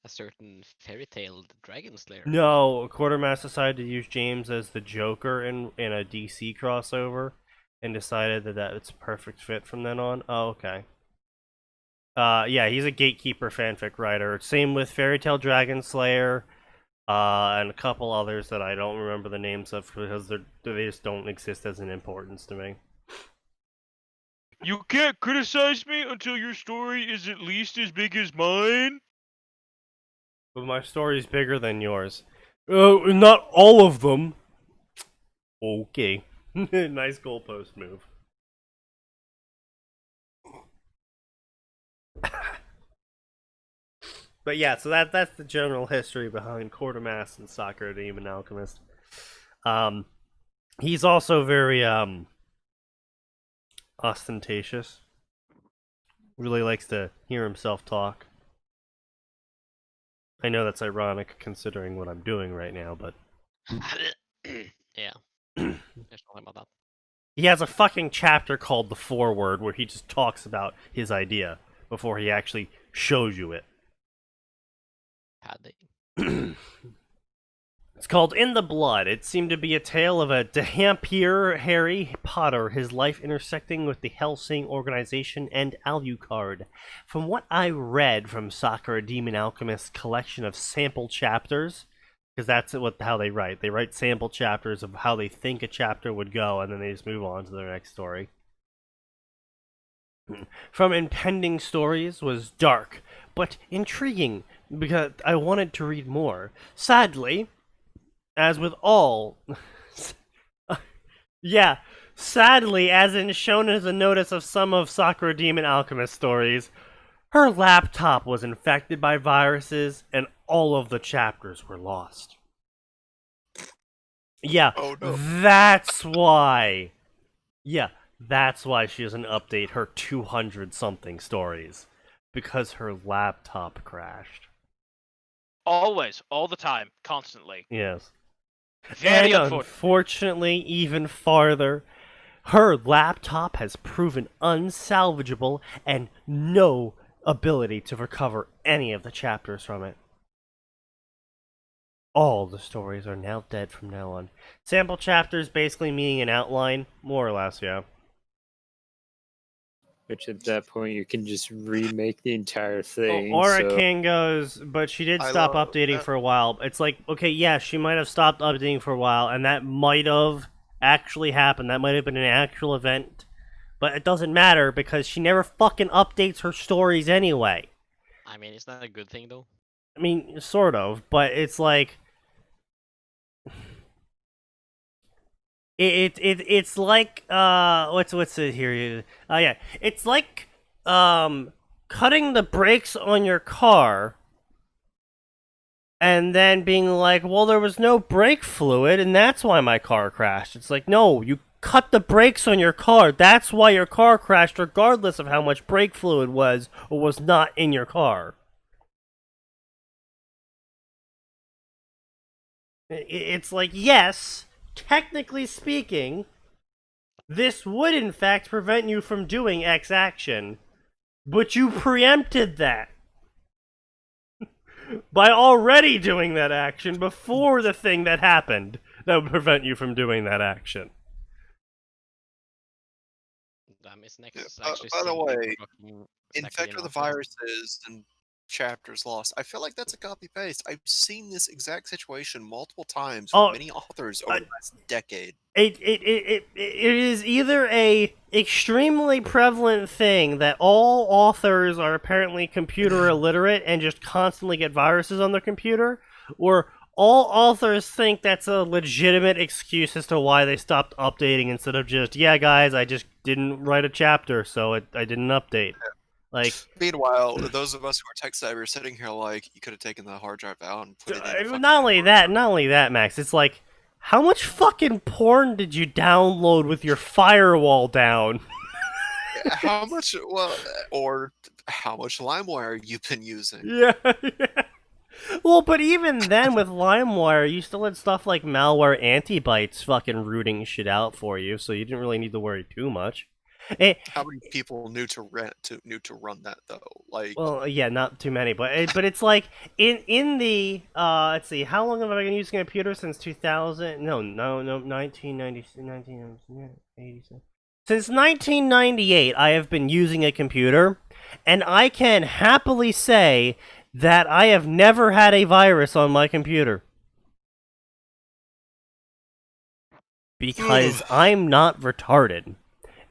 A certain fairy tale dragon slayer. No, Quartermass decided to use James as the Joker in a DC crossover, and decided that it's a perfect fit from then on. Oh, okay. Yeah, he's a Gatekeeper fanfic writer. Same with Fairy Tail Dragon Slayer, and a couple others that I don't remember the names of because they just don't exist as an importance to me. You can't criticize me until your story is at least as big as mine. But my story's bigger than yours. Not all of them. Okay. Nice goalpost move. But yeah, so that's the general history behind Quartermass and Sakura Demon Alchemist. He's also very ostentatious. Really likes to hear himself talk. I know that's ironic considering what I'm doing right now, but Yeah. There's nothing about that. he has a fucking chapter called The Foreword where he just talks about his idea before he actually shows you it. It's called In the Blood. It seemed to be a tale of a Dampier Harry Potter, his life intersecting with the Hellsing organization and Alucard. From what I read from Sakura Demon Alchemist's collection of sample chapters, because that's how they write. They write sample chapters of how they think a chapter would go, and then they just move on to their next story. From impending stories was dark, but intriguing, because I wanted to read more. Sadly, as with all... yeah, sadly, as in shown as a notice of some of Sakura Demon Alchemist stories, her laptop was infected by viruses, and all of the chapters were lost. Yeah, Oh, no. that's why. Yeah, that's why she doesn't update her 200-something stories. Because her laptop crashed. Always, all the time, constantly. Yes. Very And unfortunate. unfortunately, even farther, her laptop has proven unsalvageable and no ability to recover any of the chapters from it. All the stories are now dead from now on. Sample chapters basically meaning an outline, more or less, yeah. Which at that point you can just remake the entire thing. Or so... King goes, but she did stop updating for a while. It's like, okay, yeah, she might have stopped updating for a while, and that might have actually happened. That might have been an actual event. But it doesn't matter, because she never fucking updates her stories anyway. I mean, isn't that a good thing, though? I mean, sort of, but it's like... It's like what's it here? Oh yeah, it's like cutting the brakes on your car and then being like, well, there was no brake fluid and that's why my car crashed. It's like, no, you cut the brakes on your car. That's why your car crashed, regardless of how much brake fluid was or was not in your car. It's like, yes, technically speaking, this would in fact prevent you from doing X action, but you preempted that by already doing that action before the thing that happened that would prevent you from doing that action. Damn, is next Yeah, actually by the still way, fucking Infected with the viruses and chapters lost. I feel like that's a copy paste. I've seen this exact situation multiple times with many authors over the last decade. It is either a extremely prevalent thing that all authors are apparently computer illiterate and just constantly get viruses on their computer, or all authors think that's a legitimate excuse as to why they stopped updating instead of just, yeah, guys, I just didn't write a chapter, so I didn't update. Like, meanwhile, those of us who are tech savvy are sitting here like, you could have taken the hard drive out and put it in. Not only that, Max. It's like, how much fucking porn did you download with your firewall down? How much? Well, or how much LimeWire you've been using? Yeah. Well, but even then, with LimeWire, you still had stuff like malware antibytes fucking rooting shit out for you, so you didn't really need to worry too much. How many people knew to run that though? Like, well, yeah, not too many, but it's like in the let's see, how long have I been using a computer since 2000? No, 1990, 1987. Since 1998, I have been using a computer, and I can happily say that I have never had a virus on my computer. Because I'm not retarded.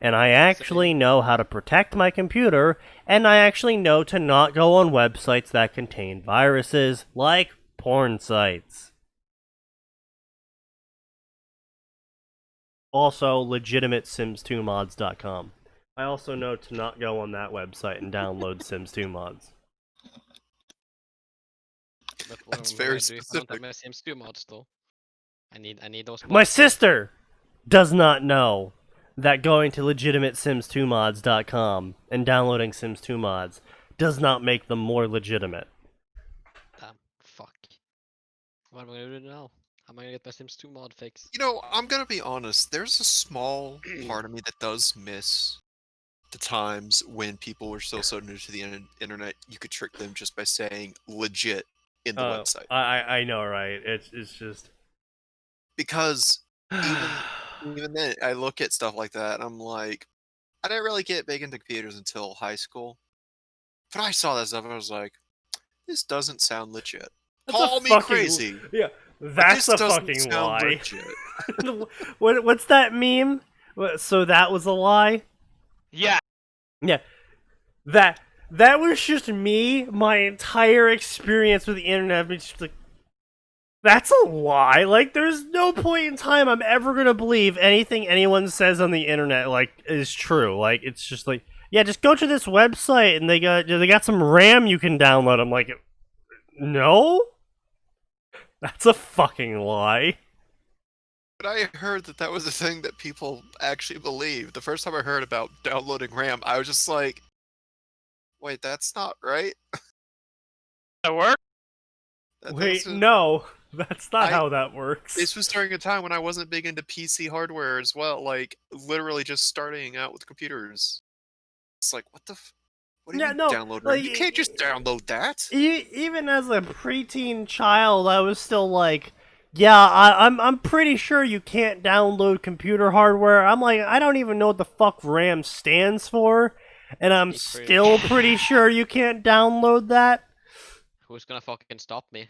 And I actually know how to protect my computer, and I actually know to not go on websites that contain viruses, like porn sites. Also, legitimate Sims2mods.com. I also know to not go on that website and download Sims 2 mods. But That's why very do you specific. contact my Sims 2 mods though? I need those. My mods. sister does not know that going to legitimate Sims2mods.com and downloading Sims 2 mods does not make them more legitimate. Damn, fuck. What am I gonna do now? How am I gonna get my Sims 2 mod fix? You know, I'm gonna be honest. There's a small part of me that does miss the times when people were still so new to the internet. You could trick them just by saying "legit" in the website. I know, right? It's just Because even then, I look at stuff like that, and I'm like, I didn't really get big into computers until high school. But I saw that stuff, and I was like, this doesn't sound legit. That's Call a me fucking- crazy. yeah, but that's this a doesn't fucking sound lie. legit. What's that meme? So that was a lie? Yeah. Yeah. That was just me, my entire experience with the internet. It's just like, that's a lie. Like, there's no point in time I'm ever gonna believe anything anyone says on the internet, like, is true. Like, it's just like, yeah, just go to this website and they got some RAM you can download. I'm like, no? That's a fucking lie. But I heard that was a thing that people actually believe. The first time I heard about downloading RAM, I was just like, wait, that's not right? That work? Wait, no. That's not I- how that works. This was during a time when I wasn't big into PC hardware as well, like, literally just starting out with computers. It's like, what the what do you Yeah, mean no, download RAM? like, You can't just download that! Even as a preteen child, I was still like, yeah, I'm pretty sure you can't download computer hardware. I'm like, I don't even know what the fuck RAM stands for, and I'm still pretty sure you can't download that. Who's gonna fucking stop me?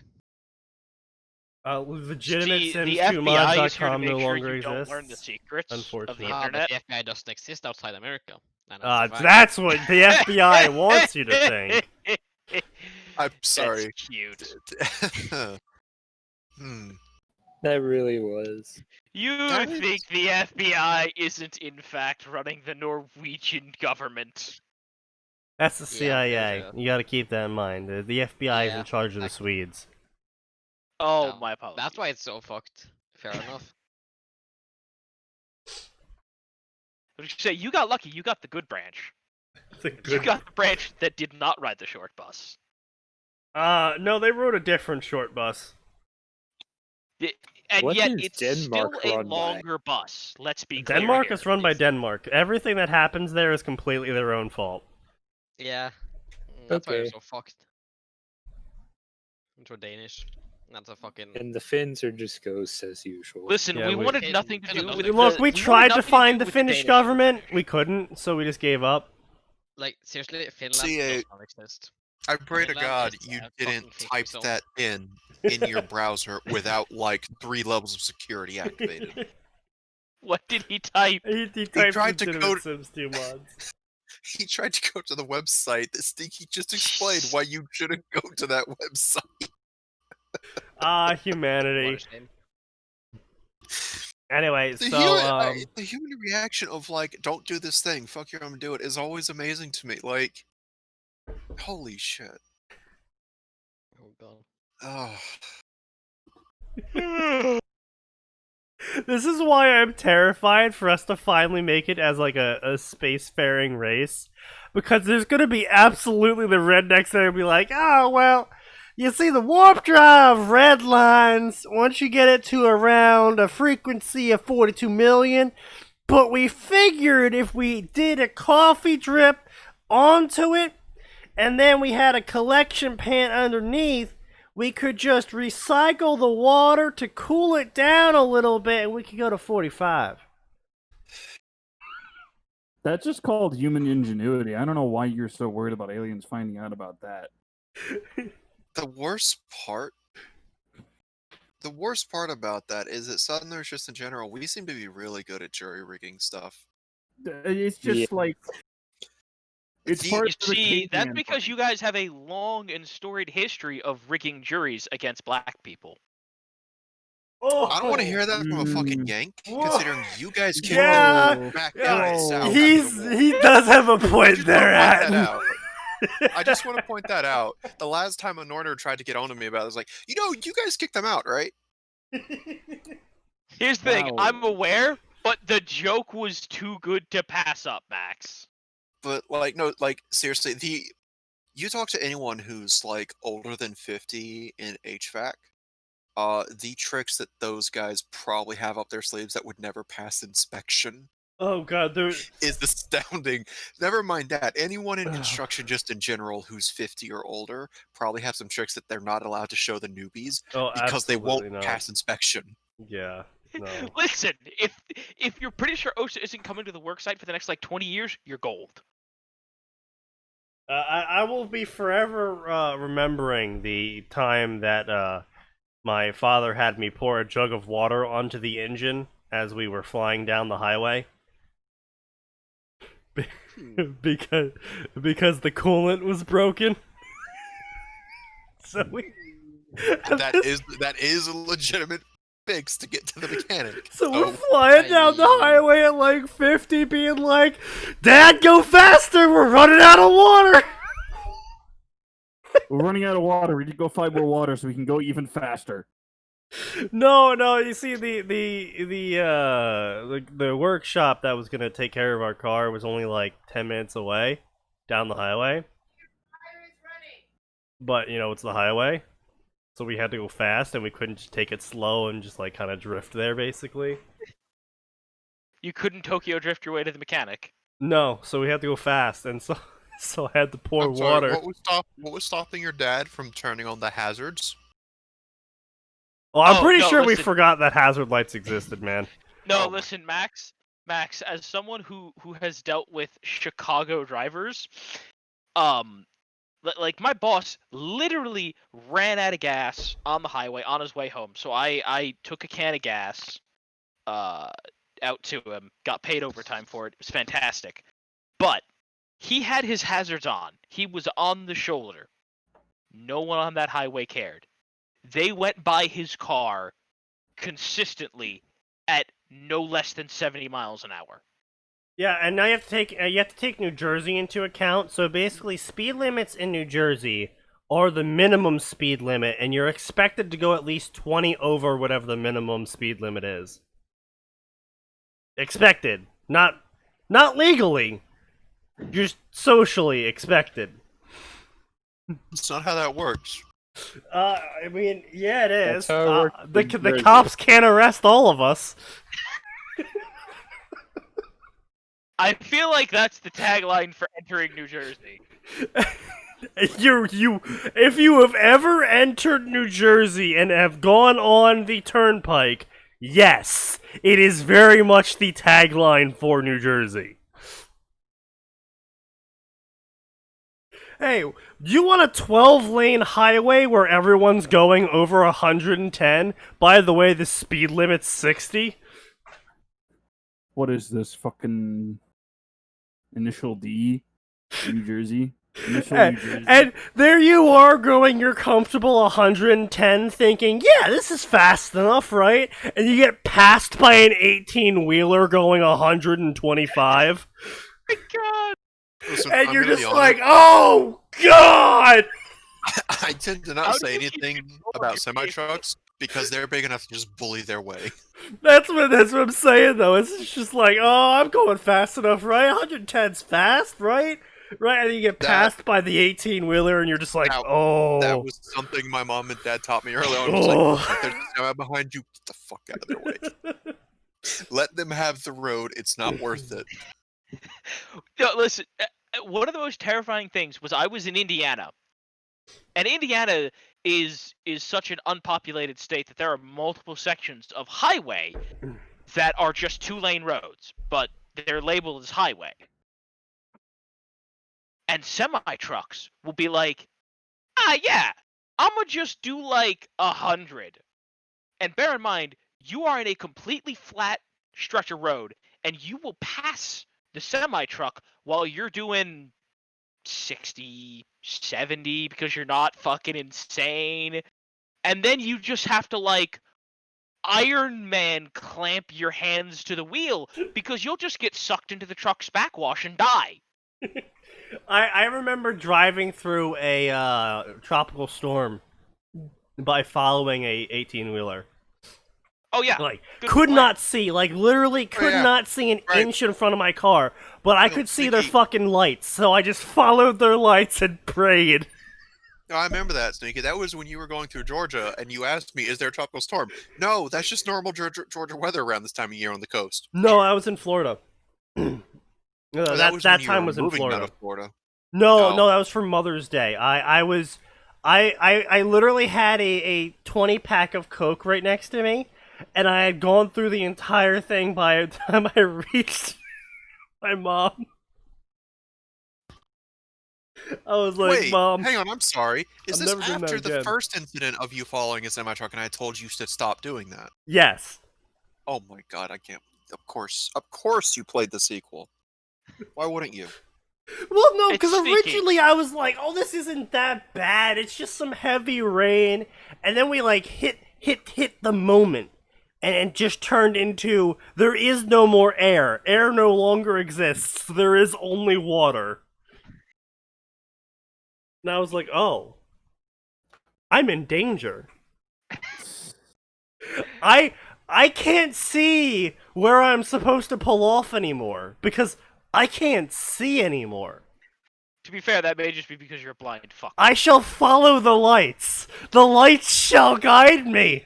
Legitimate See, Sims the 2 FBI is here to mods.com make no sure longer you don't learn the exists. secrets of the Unfortunately. But internet. the FBI doesn't exist outside America. And that's a fact. That's what the FBI wants you to think. I'm sorry. That's cute. That really was. You That think the FBI isn't in fact running the Norwegian government? That's the Yeah, I'm CIA. pretty sure. You gotta keep that in mind. The FBI is Yeah, in charge of the exactly. Swedes. Oh, No, my apologies. That's why it's so fucked. Fair enough. What did you say? You got lucky. You got the good branch. The You good. got the branch that did not ride the short bus. No, they rode a different short bus. And What yet, is it's Denmark still a run by? longer bus. Let's be clear Denmark here. is run by Denmark. Everything that happens there is completely their own fault. Yeah. That's why Okay. you're so fucked. You're Danish. That's a fucking. And the Finns are just ghosts as usual. Listen, Yeah, we we- wanted It- nothing to it do doesn't with look- Look, the, we wanted tried to nothing find do the with Finnish Danish government. We couldn't, so we just gave up. Like, seriously, Finland See, does not exist. I pray to Finland God is you a didn't fucking free type zone. that in your browser without, like, 3 levels of security activated. What did he type? He typed tried to legitimate go- Sims 2 mods. He tried to go to the website that Sneaky just explained why you shouldn't go to that website. Ah, What humanity. a shame. Anyway, The, so the human reaction of, like, don't do this thing, fuck you, I'm gonna do it, is always amazing to me. Like, holy shit. Oh god. Oh. this is why I'm terrified for us to finally make it as like a spacefaring race, because there's gonna be absolutely the rednecks that are gonna be like, oh well, you see the warp drive red lines once you get it to around a frequency of 42 million, but we figured if we did a coffee drip onto it and then we had a collection pan underneath, we could just recycle the water to cool it down a little bit and we could go to 45. That's just called human ingenuity. I don't know why you're so worried about aliens finding out about that. The worst part about that is that Southerners, just in general, we seem to be really good at jury rigging stuff. It's just like it's part You of the see, that's caveman because brain. you guys have a long and storied history of rigging juries against black people. Oh, I don't want to hear that from a fucking Yank, Whoa. considering you guys kicked Yeah, the black yeah, guys out. he does have a point there, Atin. I just want to point that out. The last time a Northerner tried to get on to me about it, I was like, you guys kicked them out, right? Here's the thing, Wow. I'm aware, but the joke was too good to pass up, Max. But no, seriously, you talk to anyone who's like older than 50 in HVAC, the tricks that those guys probably have up their sleeves that would never pass inspection Oh god, there. is astounding. Never mind that. Anyone in construction, just in general, who's 50 or older, probably have some tricks that they're not allowed to show the newbies Oh, because they won't absolutely not. pass inspection. Yeah, no. Listen, if you're pretty sure OSHA isn't coming to the worksite for the next 20 years, you're gold. I will be forever remembering the time that my father had me pour a jug of water onto the engine as we were flying down the highway. because the coolant was broken. So we That is a legitimate fix to get to the mechanic. So we're flying down the highway at like 50, being like, "Dad, go faster! We're running out of water." We're running out of water. We need to go find more water so we can go even faster. No, you see, the workshop that was gonna take care of our car was only like 10 minutes away down the highway. But it's the highway, so we had to go fast, and we couldn't just take it slow and just like kind of drift there, basically. You couldn't Tokyo drift your way to the mechanic. No, so we had to go fast, and so I had to pour I'm sorry, water. what was stopping your dad from turning on the hazards? Well, I'm pretty no, sure we listen. forgot that hazard lights existed, man. No, Oh my- listen, Max, as someone who has dealt with Chicago drivers, like my boss literally ran out of gas on the highway on his way home. So I took a can of gas out to him, got paid overtime for it. It was fantastic. But he had his hazards on. He was on the shoulder. No one on that highway cared. They went by his car consistently at no less than 70 miles an hour. Yeah, and now you have to take New Jersey into account. So basically, speed limits in New Jersey are the minimum speed limit, and you're expected to go at least 20 over whatever the minimum speed limit is. Expected, not legally. Just socially expected. That's not how that works. I mean, yeah, it is. That's how it works The in Jersey. cops can't arrest all of us. I feel like that's the tagline for entering New Jersey. If you have ever entered New Jersey and have gone on the turnpike, yes, it is very much the tagline for New Jersey. Hey, do you want a 12-lane highway where everyone's going over 110? By the way, the speed limit's 60. What is this fucking initial D? New Jersey? Initial New Jersey? And there you are going your comfortable 110 thinking, yeah, this is fast enough, right? And you get passed by an 18-wheeler going 125. My God. Listen, And I'm you're gonna just be like, honest, oh, God! I tend to How not do say you keep anything control of about your semi-trucks because they're big enough to just bully their way. That's what I'm saying, though. It's just like, oh, I'm going fast enough, right? 110's fast, right? Right, and then you get passed by the 18-wheeler, and you're just like, oh. That was something my mom and dad taught me early on. It was like, Oh. if there's a semi behind you, get the fuck out of their way. Let them have the road. It's not worth it. No, listen. One of the most terrifying things was I was in Indiana, and Indiana is such an unpopulated state that there are multiple sections of highway that are just 2-lane roads, but they're labeled as highway. And semi-trucks will be like, ah, yeah, I'm gonna just do like 100. And bear in mind, you are in a completely flat stretch of road, and you will pass the semi-truck while you're doing 60, 70 because you're not fucking insane. And then you just have to like Iron Man clamp your hands to the wheel because you'll just get sucked into the truck's backwash and die. I remember driving through a tropical storm by following a 18-wheeler. Oh yeah, Like, good could plan. not see, like, literally could yeah. not see an Right. inch in front of my car, but I No, could see their Sneaky. fucking lights, so I just followed their lights and prayed. No, I remember that, Sneaky. That was when you were going through Georgia, and you asked me, "Is there a tropical storm?" No, that's just normal Georgia weather around this time of year on the coast. No, I was in Florida. No, Oh, that was when you time were was in moving Florida. out of Florida. No, Oh. no, that was for Mother's Day. I literally had a 20-pack of Coke right next to me, and I had gone through the entire thing by the time I reached my mom. I was like, Wait, Mom, hang on. I'm sorry. Is I'm this never doing that after the again. first incident of you following a semi-truck, and I told you to stop doing that? yes. Oh my god, I can't. Of course, you played the sequel. Why wouldn't you? Well, no, It's because sneaky. originally I was like, oh, this isn't that bad. It's just some heavy rain. And then we, like, hit the moment. And it just turned into, there is no more air. Air no longer exists. There is only water. And I was like, oh. I'm in danger. I can't see where I'm supposed to pull off anymore. Because I can't see anymore. To be fair, that may just be because you're a blind fuck. I shall follow the lights. The lights shall guide me.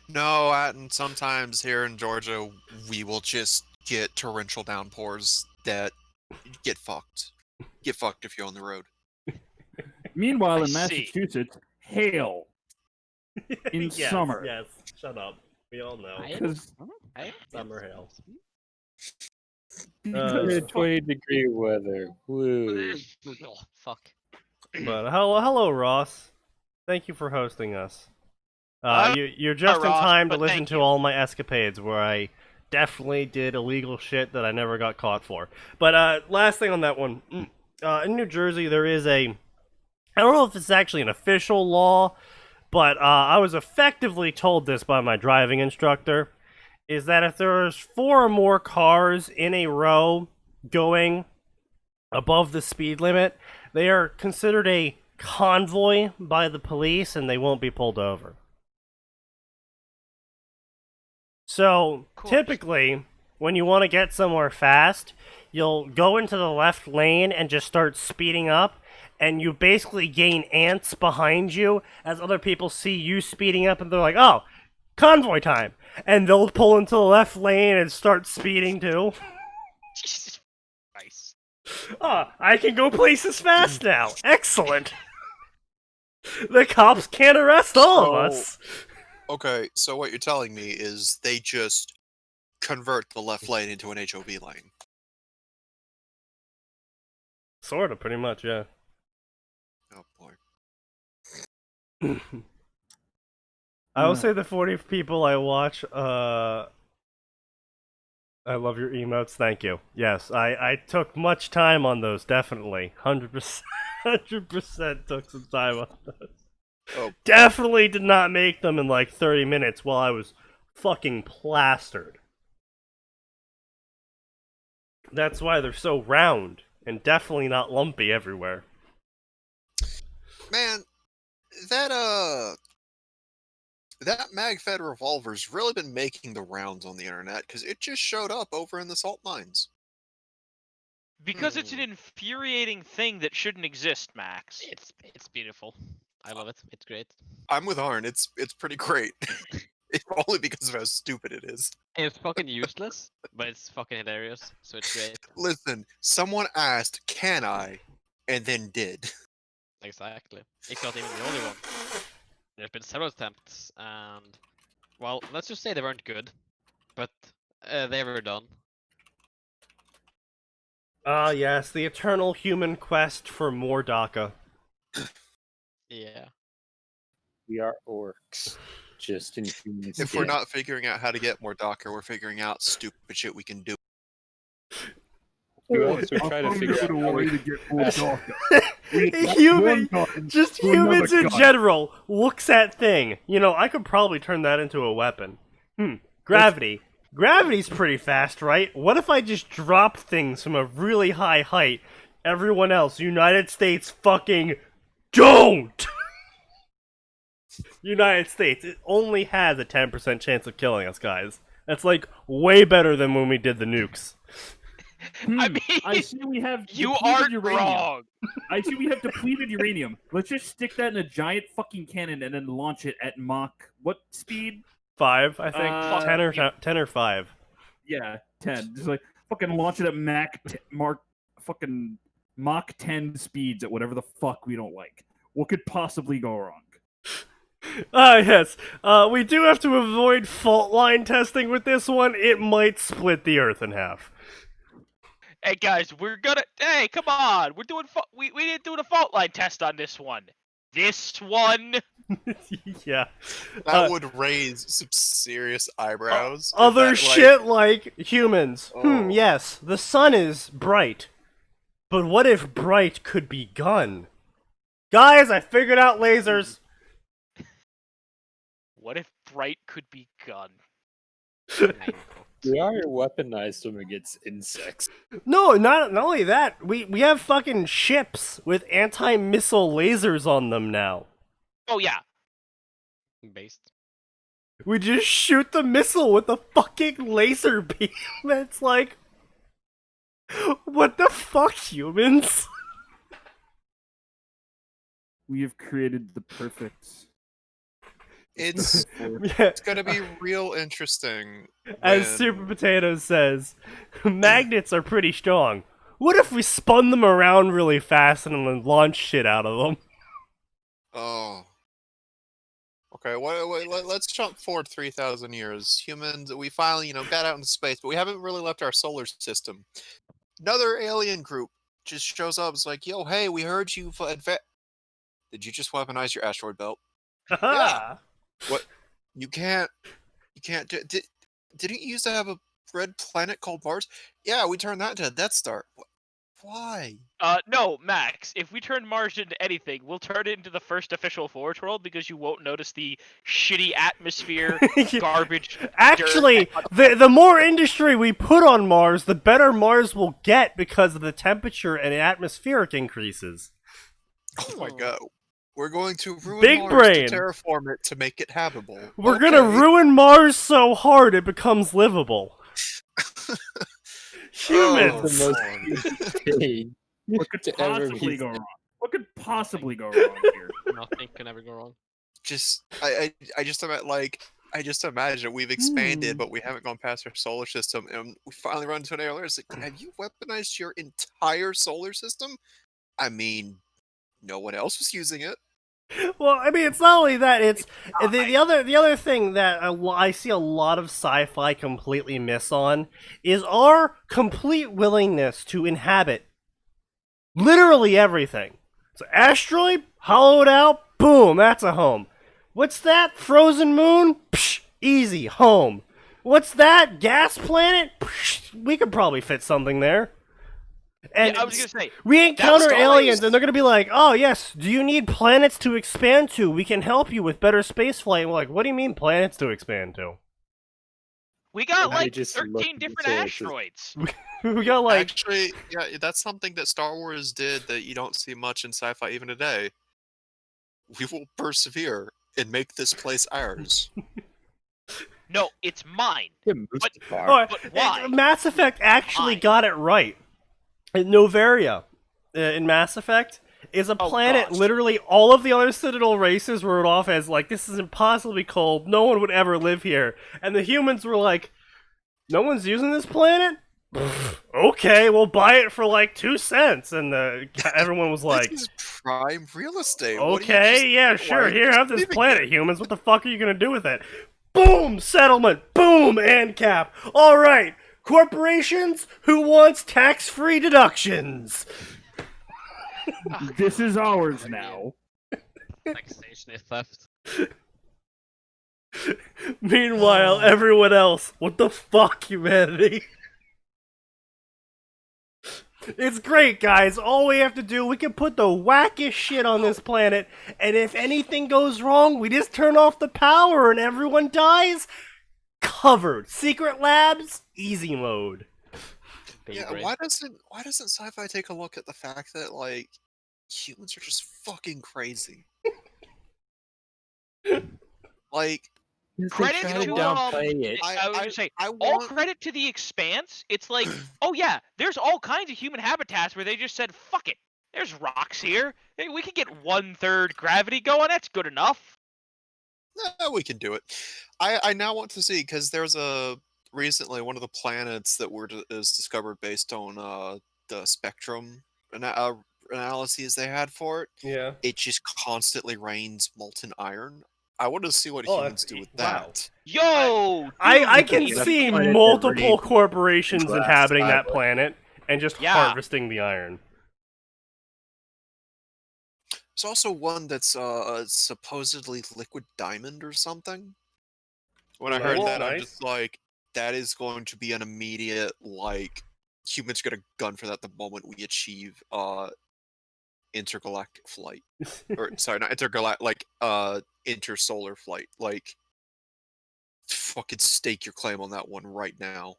No, and sometimes here in Georgia, we will just get torrential downpours that get fucked. Get fucked if you're on the road. Meanwhile, I in see. Massachusetts, hail in Yes, summer. Yes, shut up. We all know. Because Summer hail. Under 20-degree weather. Woo. Oh, fuck. But hello, Ross. Thank you for hosting us. You're just in Ross, time to but listen thank to you. all my escapades where I definitely did illegal shit that I never got caught for. But last thing on that one, in New Jersey there is I don't know if it's actually an official law, but I was effectively told this by my driving instructor, is that if there's 4 or more cars in a row going above the speed limit, they are considered a convoy by the police and they won't be pulled over. So, course. typically, when you want to get somewhere fast, you'll go into the left lane and just start speeding up, and you basically gain ants behind you as other people see you speeding up and they're like, oh, convoy time! And they'll pull into the left lane and start speeding too. Jesus Christ. Oh, I can go places fast now. Excellent. The cops can't arrest all of us. Okay, so what you're telling me is they just convert the left lane into an HOV lane. Sort of, pretty much, yeah. Oh boy. I will say the 40 people I watch, I love your emotes, thank you. Yes, I took much time on those, definitely. 100%, 100% took some time on those. Oh. Definitely did not make them in like 30 minutes while I was fucking plastered. That's why they're so round, and definitely not lumpy everywhere. Man, that mag-fed revolver's really been making the rounds on the internet because it just showed up over in the salt mines. Because it's an infuriating thing that shouldn't exist, Max. It's beautiful. I love it. It's great. I'm with Arn. It's pretty great. If only because of how stupid it is. And it's fucking useless, but it's fucking hilarious. So it's great. Listen, someone asked, "Can I?" and then did. Exactly. It's not even the only one. There's been several attempts, and well, let's just say they weren't good, but they were done. Ah, yes, the eternal human quest for more DACA. Yeah. We are orcs, just in human If skin. we're not figuring out how to get more Docker, we're figuring out stupid shit we can do. We also try to figure out how we to get more Docker. Just humans in general looks at thing. You know, I could probably turn that into a weapon. Gravity. Gravity's pretty fast, right? What if I just drop things from a really high height? Everyone else, United States fucking don't! United States, it only has a 10% chance of killing us, guys. That's like way better than when we did the nukes. I mean, I see we have you depleted aren't uranium. wrong. I see we have depleted uranium. Let's just stick that in a giant fucking cannon and then launch it at Mach what speed? 5, I think. 10 or 5. Yeah, 10. Just like fucking launch it at Mach 10 speeds at whatever the fuck we don't like. What could possibly go wrong? Yes. We do have to avoid fault line testing with this one. It might split the Earth in half. Hey guys, hey, come on, we're doing. We didn't do the fault line test on this one. This one. Yeah. That would raise some serious eyebrows. if Other that, shit like humans. Oh. Yes, the sun is bright. But what if bright could be gun? Guys, I figured out lasers. What if bright could be gun? We are weaponized them against insects. No, not only that. We have fucking ships with anti-missile lasers on them now. Oh yeah. Based. We just shoot the missile with a fucking laser beam. It's like, what the fuck, humans? We have created the perfect. It's Yeah. gonna be real interesting. As when- Super Potato says, magnets are pretty strong. What if we spun them around really fast and then launched shit out of them? Oh. Okay, let's jump forward 3,000 years. Humans, we finally, got out into space, but we haven't really left our solar system. Another alien group just shows up. It's like, yo, hey, we heard you. Did you just weaponize your asteroid belt? Yeah. What? You can't. Didn't you used to have a red planet called Mars? Yeah, we turned that into a Death Star. Why? No, Max. If we turn Mars into anything, we'll turn it into the first official Forge world because you won't notice the shitty atmosphere, garbage. Actually, the more industry we put on Mars, the better Mars will get because of the temperature and atmospheric increases. Oh my god. We're going to ruin Big Mars brain. to terraform it to make it habitable. We're gonna ruin Mars so hard it becomes livable. Humans! The most insane What could to ever possibly be go wrong? What could possibly go wrong here? Nothing can ever go wrong. Just I just imagine we've expanded, but we haven't gone past our solar system, and we finally run into an alien. It's like, have you weaponized your entire solar system? I mean, no one else was using it. Well, I mean, it's not only that. It's the other thing that I see a lot of sci-fi completely miss on is our complete willingness to inhabit literally everything. So, asteroid, hollowed out, boom, that's a home. What's that? Frozen moon? Psh, easy, home. What's that? Gas planet? Psh, we could probably fit something there. And Yeah, I was gonna say we encounter Star aliens, Wars. and they're gonna be like, "Oh yes, do you need planets to expand to? We can help you with better spaceflight." And we're like, "What do you mean planets to expand to?" we got They like just look 13 at the different solar system. asteroids. We got like, Actually, yeah, that's something that Star Wars did that you don't see much in sci-fi even today. We will persevere and make this place ours. No, it's mine. But, oh, But why? Mass Effect actually Why? got it right. Novaria in Mass Effect is a Oh, planet. gosh. Literally, all of the other Citadel races wrote off as like, "This is impossibly cold. No one would ever live here." And the humans were like, "No one's using this planet." Okay, we'll buy it for like 2 cents, and everyone was like, This is prime real estate. What do you "Okay, just- yeah, why sure. are you Here, just have this leaving planet, it? humans. What the fuck are you gonna do with it?" Boom, settlement. Boom, ANCAP. All right, Corporations, who wants tax-free deductions? This is ours now. Taxation is theft. Meanwhile, everyone else, what the fuck, humanity? It's great, guys. All we have to do, we can put the wackest shit on this planet, and if anything goes wrong, we just turn off the power and everyone dies. Covered. Secret labs, easy mode. Yeah, why doesn't sci-fi take a look at the fact that like humans are just fucking crazy? Like, Credit try to to downplay it. I was gonna say, I all want credit to the Expanse. It's like, oh yeah, there's all kinds of human habitats where they just said, fuck it. There's rocks here. Hey, we could get 1/3 gravity going. That's good enough. no, we can do it. I now want to see because there's recently one of the planets that is discovered based on the spectrum analyses they had for it. Yeah. It just constantly rains molten iron. I want to see what humans do with wow. that. Yo, I dude, can we- see planet that multiple raised corporations glass inhabiting that sideways. planet and just Yeah. harvesting the iron. There's also one that's supposedly liquid diamond or something. When I heard Nice. that, I'm Nice. just like, that is going to be an immediate, like, humans get a gun for that the moment we achieve intergalactic flight. Or sorry, not intergalactic, like intersolar flight. Like, fucking stake your claim on that one right now.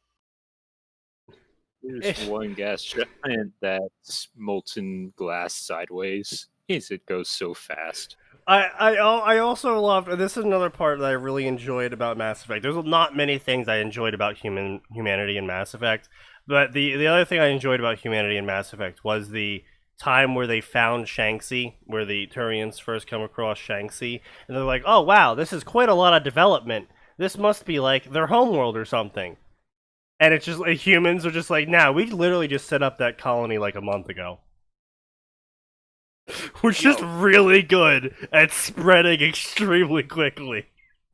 There's one gas giant that's molten glass sideways. Yes, it goes so fast. I also loved, this is another part that I really enjoyed about Mass Effect. There's not many things I enjoyed about humanity in Mass Effect, but the other thing I enjoyed about humanity in Mass Effect was the time where they found Shanxi, where the Turians first come across Shanxi, and they're like, oh wow, this is quite a lot of development. This must be like their homeworld or something. And it's just like humans are just like, nah, we literally just set up that colony like a month ago. We're just really good at spreading extremely quickly.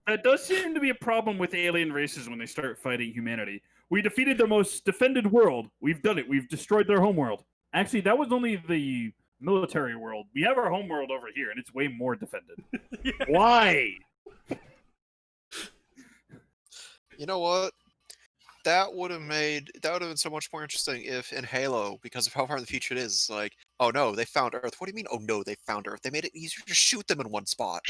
That does seem to be a problem with alien races when they start fighting humanity. We defeated the most defended world. We've done it. We've destroyed their homeworld. Actually, that was only the military world. We have our homeworld over here, and it's way more defended. Why? You know what? That would have been so much more interesting if in Halo, because of how far in the future it is, like, oh no, they found Earth. What do you mean? Oh no, they found Earth. They made it easier to shoot them in one spot.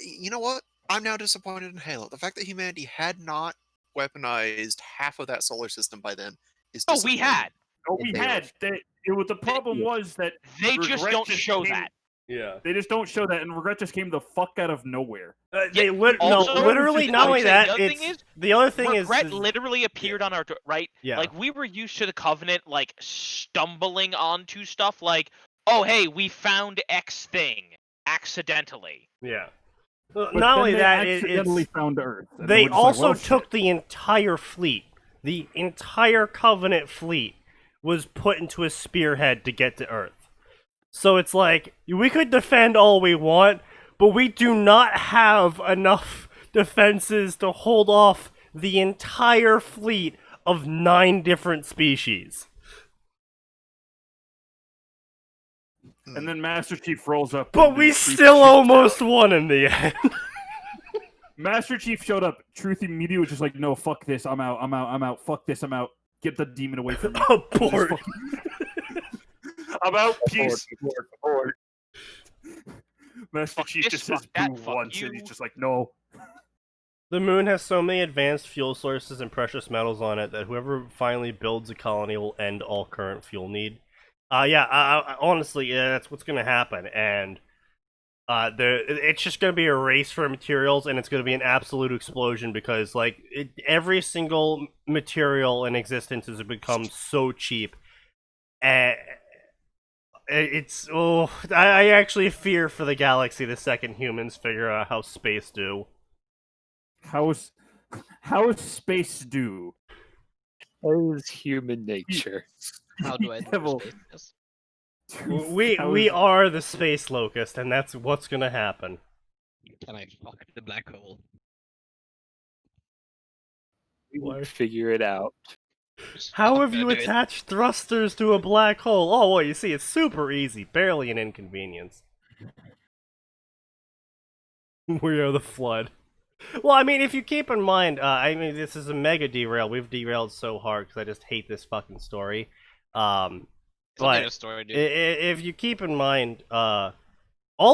You know what? I'm now disappointed in Halo. The fact that humanity had not weaponized half of that solar system by then is Oh, we disappointing. had. Oh, we had. The problem was that They just regret don't show came- that. Yeah. They just don't show that, and regret just came the fuck out of nowhere. Also, literally, not I would only say that, the other it's, thing is, the other thing Regret is literally appeared on our right. Yeah. Like we were used to the Covenant, like stumbling onto stuff, like, oh hey, we found X thing accidentally. yeah. But Not then only they that, accidentally it's found Earth. and they we're just like, also well, took shit. the entire fleet. The entire Covenant fleet was put into a spearhead to get to Earth. So it's like, we could defend all we want, but we do not have enough defenses to hold off the entire fleet of 9 different species. And then Master Chief rolls up. But and we the Truth still shoots almost out. won in the end. Master Chief showed up. Truth immediately was just like, no, fuck this. I'm out. Fuck this. I'm out. Get the demon away from me. Abort. I'm out. Peace. Abort. Master Fuck Chief this, just fuck says that, boo fuck once, you. and he's just like, no. The moon has so many advanced fuel sources and precious metals on it that whoever finally builds a colony will end all current fuel need. Honestly, that's what's going to happen, and it's just going to be a race for materials, and it's going to be an absolute explosion because, like, every single material in existence has become so cheap. I actually fear for the galaxy the second humans figure out how space do. How is space do? That is human nature. How do I do Devil. space? Yes. We are the space locust, and that's what's gonna happen. Can I fuck the black hole? We Why? would figure it out. How I'm have you gonna do it. attached thrusters to a black hole? Oh, well, you see, it's super easy. Barely an inconvenience. We are the flood. Well, I mean, if you keep in mind, I mean, this is a mega derail. We've derailed so hard because I just hate this fucking story. It's not But a story, dude. if you keep in mind, all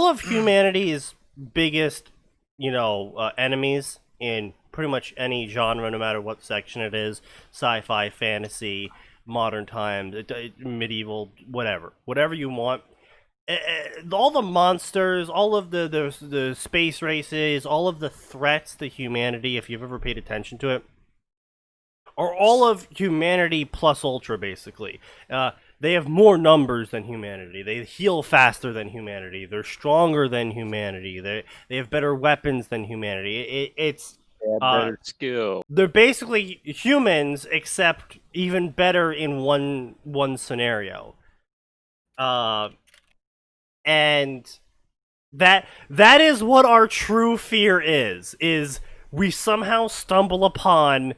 of humanity's biggest, enemies in pretty much any genre, no matter what section it is, sci-fi, fantasy, modern times, medieval, whatever you want. All the monsters, all of the space races, all of the threats to humanity, if you've ever paid attention to it, are all of humanity plus ultra, basically. They have more numbers than humanity. They heal faster than humanity. They're stronger than humanity. They have better weapons than humanity. It's They have better skill. they're basically humans, except even better in one scenario. And that is what our true fear is we somehow stumble upon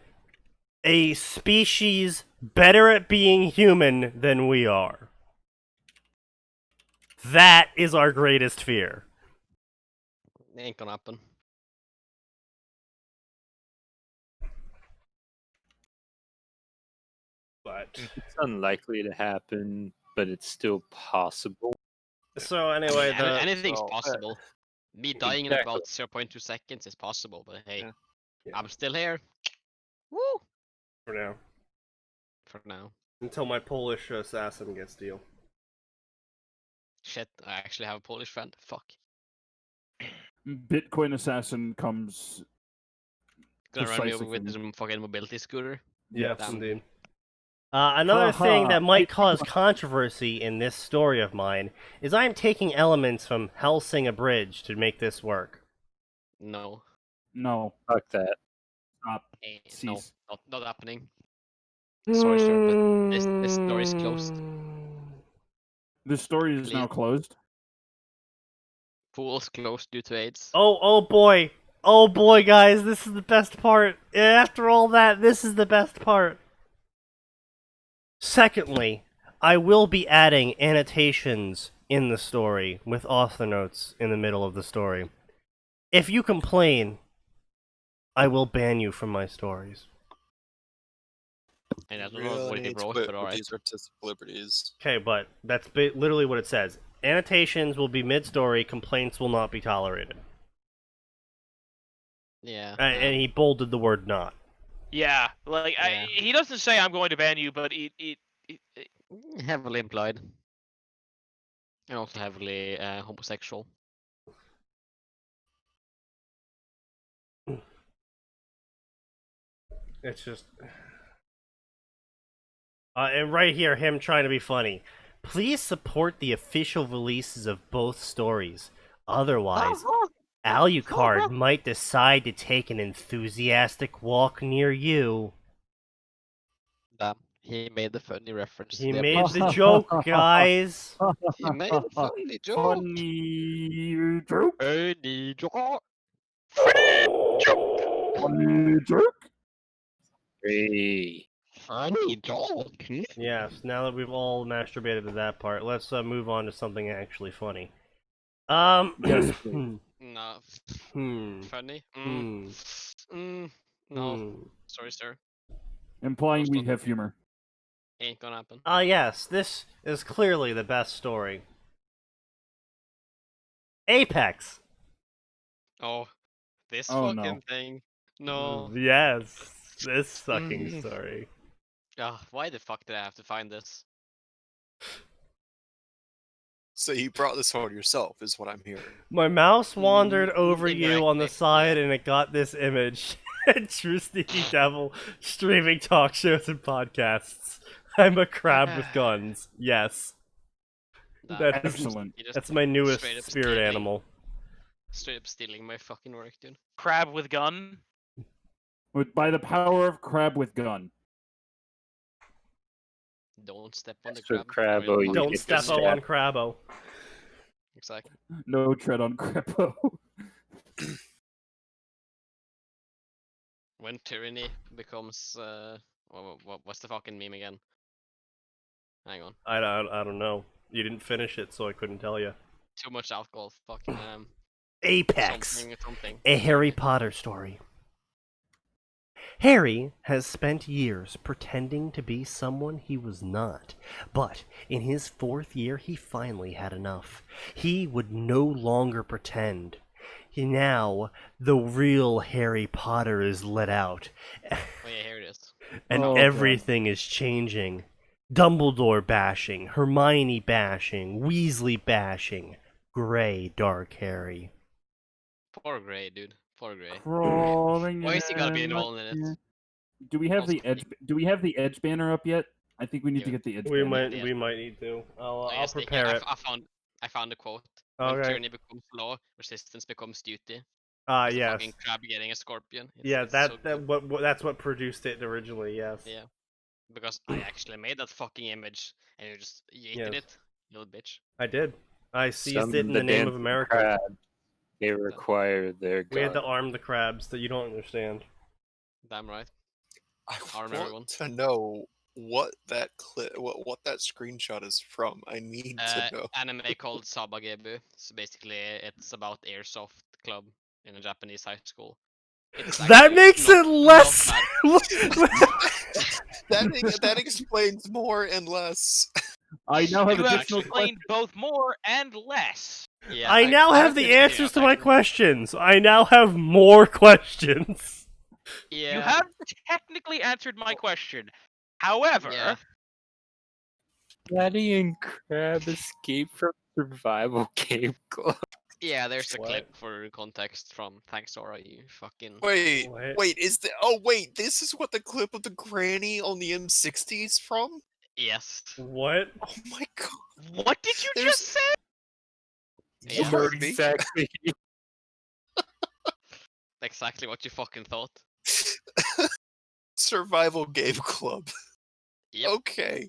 a species better at being human than we are. That is our greatest fear. Ain't gonna happen. But It's unlikely to happen, but it's still possible. so anyway, Anything's well, possible. Me dying in exactly. about 0.2 seconds is possible, but hey, Yeah. I'm still here. Woo! for now, For now. until my Polish assassin gets deal. Shit, I actually have a Polish friend. Fuck. Bitcoin assassin comes. Gonna run me over Precisely. with his fucking mobility scooter. Yes, Damn. indeed. Another thing Ha-ha. that might cause controversy in this story of mine is I am taking elements from Helsing Abridged to make this work. No. No, Fuck that. stop. No, Cease. not happening. Sorry, sir, but this door is closed. The story is now Leave. closed. Pools closed due to AIDS. Oh boy, guys, this is the best part. After all that, this is the best part. Secondly, I will be adding annotations in the story with author notes in the middle of the story. If you complain, I will ban you from my stories. And I don't know what he need to wrote, quit but with alright. these artistic liberties. Okay, but that's literally what it says. Annotations will be mid-story, complaints will not be tolerated. Yeah. And he bolded the word not. Yeah, like Yeah. he doesn't say I'm going to ban you, but Heavily implied. And also heavily homosexual. It's just... and right here, him trying to be funny. Please support the official releases of both stories. Otherwise, Alucard might decide to take an enthusiastic walk near you. Damn. He made the funny reference. He to the made episode. the joke, guys. He made a funny joke. Funny joke. Funny joke. Funny joke. Hey. Funny joke. Yes, now that we've all masturbated to that part, let's move on to something actually funny. Yes, No. hmm. Funny. Hmm. No. Hmm. Sorry, sir. Implying we have humor. Ain't gonna happen. Yes, this is clearly the best story. Apex. Oh, this Oh, fucking no. thing. No. Yes, this sucking story. Why the fuck did I have to find this? So you brought this on yourself, is what I'm hearing. My mouse wandered over you indirectly, on the side yeah. and it got this image. True Sneaky Devil streaming talk shows and podcasts. I'm a crab with guns. Yes. That is, Excellent. You just that's my newest straight up spirit stealing. animal. Straight up stealing my fucking work, dude. crab with gun. By the power of crab with gun. Don't step on the Extra crab. crabbo, you Don't get step stabbed. on Crabbo. Exactly. No tread on Crepo. When tyranny becomes what's the fucking meme again? Hang on. I don't know. You didn't finish it, so I couldn't tell you. Too much alcohol. Fucking Apex. something. A Harry Potter story. Harry has spent years pretending to be someone he was not, but in his 4th year he finally had enough. He would no longer pretend. Now, the real Harry Potter is let out, Oh yeah, here it is. and Oh, everything is changing. Dumbledore bashing, Hermione bashing, Weasley bashing, Grey Dark Harry. Poor Gray, dude. Poor Gray. Crawling Why is he gotta be in involved in it? my- Do we have the Also- edge? Do we have the edge banner up yet? I think we need to Yeah. get the edge We banner. might need to. Oh, I'll yes, prepare it. I found the quote. When Okay. tyranny becomes law, resistance becomes duty. Ah, It's a yes. fucking crab getting a scorpion. Yeah, it's so that good. that's what produced it originally. Yes. Yeah. Because I actually made that fucking image, and you just yeeted Yes. it, you little bitch. I did. I seized Some- it in the name of dancing America. crab, they require their We had to god. arm the crabs that you don't understand. Damn right. I Arm want everyone. to know what that clip, what that screenshot is from. I need to know. Anime called Sabagebu. So basically, it's about airsoft club in a Japanese high school. It's That actually makes not- it less. not That explains more and less. I now have You have additional explained both more and less. bad. Yeah, I now have the yeah, answers to my actually. questions. I now have more questions. Yeah. You have technically answered my question. However, Yeah. Daddy and Crab escape from survival game club. Yeah, there's a What? clip for context from Thanks Sora, you fucking. Wait, What? wait, is the oh wait, this is what the clip of the granny on the M60 is from? Yes. What? Oh my god. what did you There's- just say? Yeah. You heard me. Exactly. Exactly what you fucking thought. Survival Game Club. Yep. Okay.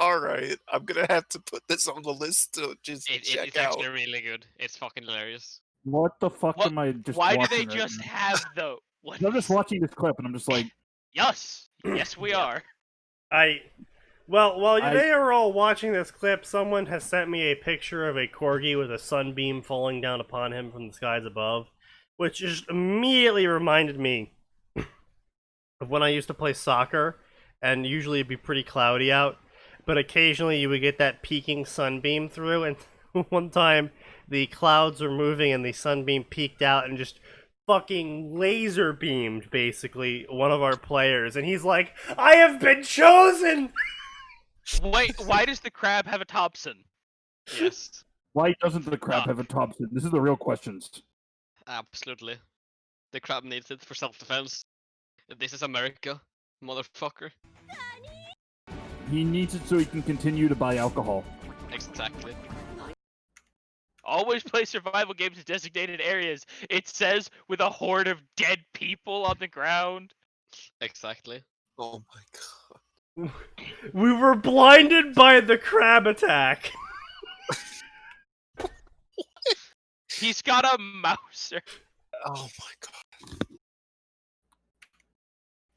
Alright. I'm gonna have to put this on the list to just check It's out. actually really good. It's fucking hilarious. What the fuck What- am I just Why do watching they right just now? have the what? I'm just watching this clip and I'm just like, Yes, yes, we Yep. are. Well, while I- they are all watching this clip, someone has sent me a picture of a corgi with a sunbeam falling down upon him from the skies above, which just immediately reminded me of when I used to play soccer, and usually it'd be pretty cloudy out, but occasionally you would get that peeking sunbeam through, and one time the clouds were moving and the sunbeam peeked out and just fucking laser beamed, basically, one of our players, and he's like, I have been chosen! Wait, why does the crab have a Thompson? Yes. why doesn't the crab have a Thompson? This is the real questions. Absolutely. The crab needs it for self-defense. This is America, motherfucker. He needs it so he can continue to buy alcohol. Exactly. Always play survival games in designated areas. It says with a horde of dead people on the ground. Exactly. Oh my god. We were blinded by the crab attack. He's got a mouser. Oh my god.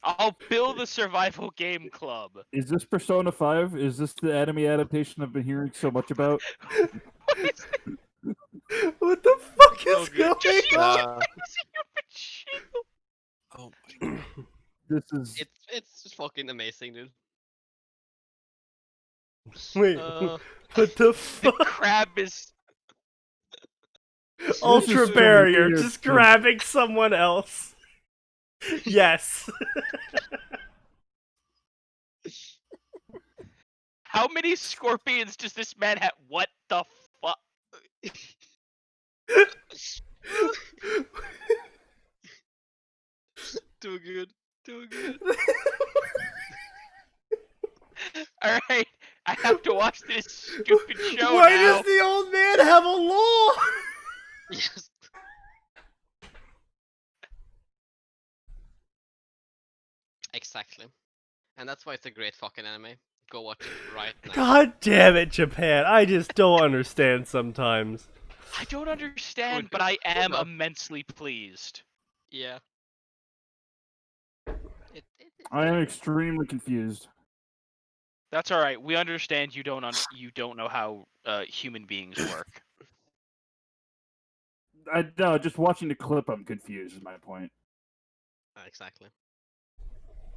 I'll build a survival game club. Is this Persona 5? Is this the anime adaptation I've been hearing so much about? What is What the fuck So is good. going Just on? this human shield? Oh my god. This is It's just fucking amazing, dude. Wait, Uh, what the The fuck? crab is. Ultra is so barrier, weird. just grabbing someone else. Yes. How many scorpions does this man have? What the fuck? too good. Too good. Alright, I have to watch this stupid show Why now. does the old man have a law? Yes. Exactly. And that's why it's a great fucking anime. Go watch it right now. God damn it, Japan. I just don't understand sometimes. I don't understand, Good- but I am good job. immensely pleased. Yeah. I am extremely confused. That's all right. We understand you don't know how human beings work. No, just watching the clip, I'm confused. Is my point. Exactly.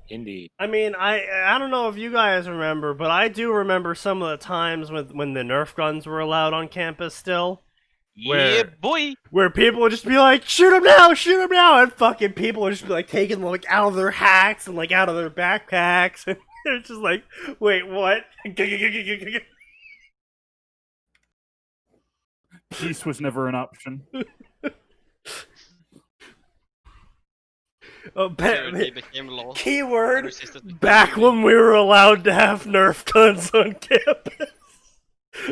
Indeed. I mean, I don't know if you guys remember, but I do remember some of the times when the Nerf guns were allowed on campus still. Yeah, boy. Where people would just be like, shoot him now, and fucking people would just be like taking them like out of their hats and like out of their backpacks, and it's just like, wait, what? Peace was never an option. Oh, They became law. keyword, Unresisted back when we were allowed to have Nerf guns on campus.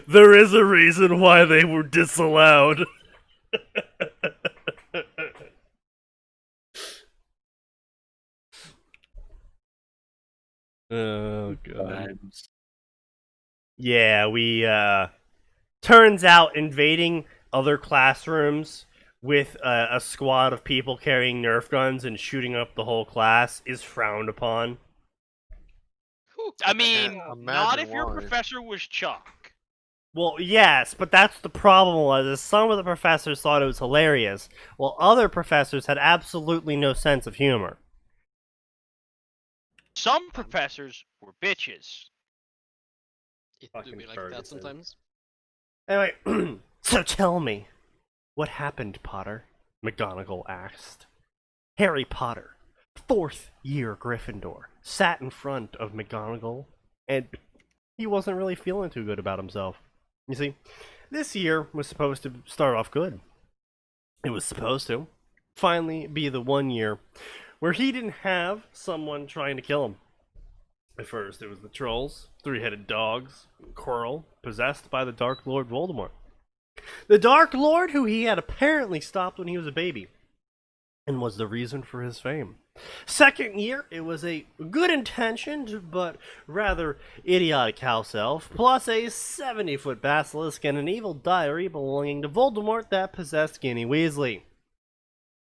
There is a reason why they were disallowed. Oh, God. Yeah, we, turns out invading other classrooms with a squad of people carrying Nerf guns and shooting up the whole class is frowned upon. I mean, imagine not if your why. professor was Chuck. Well, yes, but that's the problem was is some of the professors thought it was hilarious, while other professors had absolutely no sense of humor. Some professors were bitches. It do Fucking be like Ferguson. that sometimes. Anyway, so tell me, what happened, Potter? McGonagall asked. Harry Potter, 4th year Gryffindor, sat in front of McGonagall, and he wasn't really feeling too good about himself. You see, this year was supposed to start off good. It was supposed to finally be the one year where he didn't have someone trying to kill him. At first, it was the trolls, 3-headed dogs, and Quirrell, possessed by the Dark Lord Voldemort. The Dark Lord who he had apparently stopped when he was a baby, and was the reason for his fame. Second year, it was a good-intentioned but rather idiotic house elf, plus a 70-foot basilisk and an evil diary belonging to Voldemort that possessed Ginny Weasley.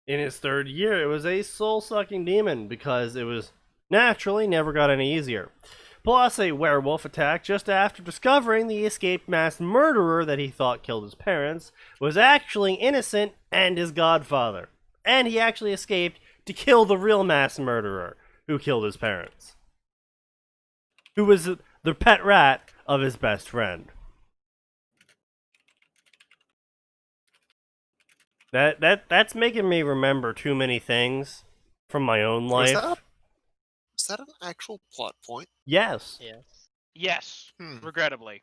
In his third year, it was a soul-sucking demon, because it was naturally never got any easier. Plus a werewolf attack just after discovering the escaped mass murderer that he thought killed his parents was actually innocent and his godfather. And he actually escaped to kill the real mass murderer who killed his parents, who was the pet rat of his best friend. That's making me remember too many things from my own life. Is that an actual plot point? Yes. Yes. Yes, regrettably.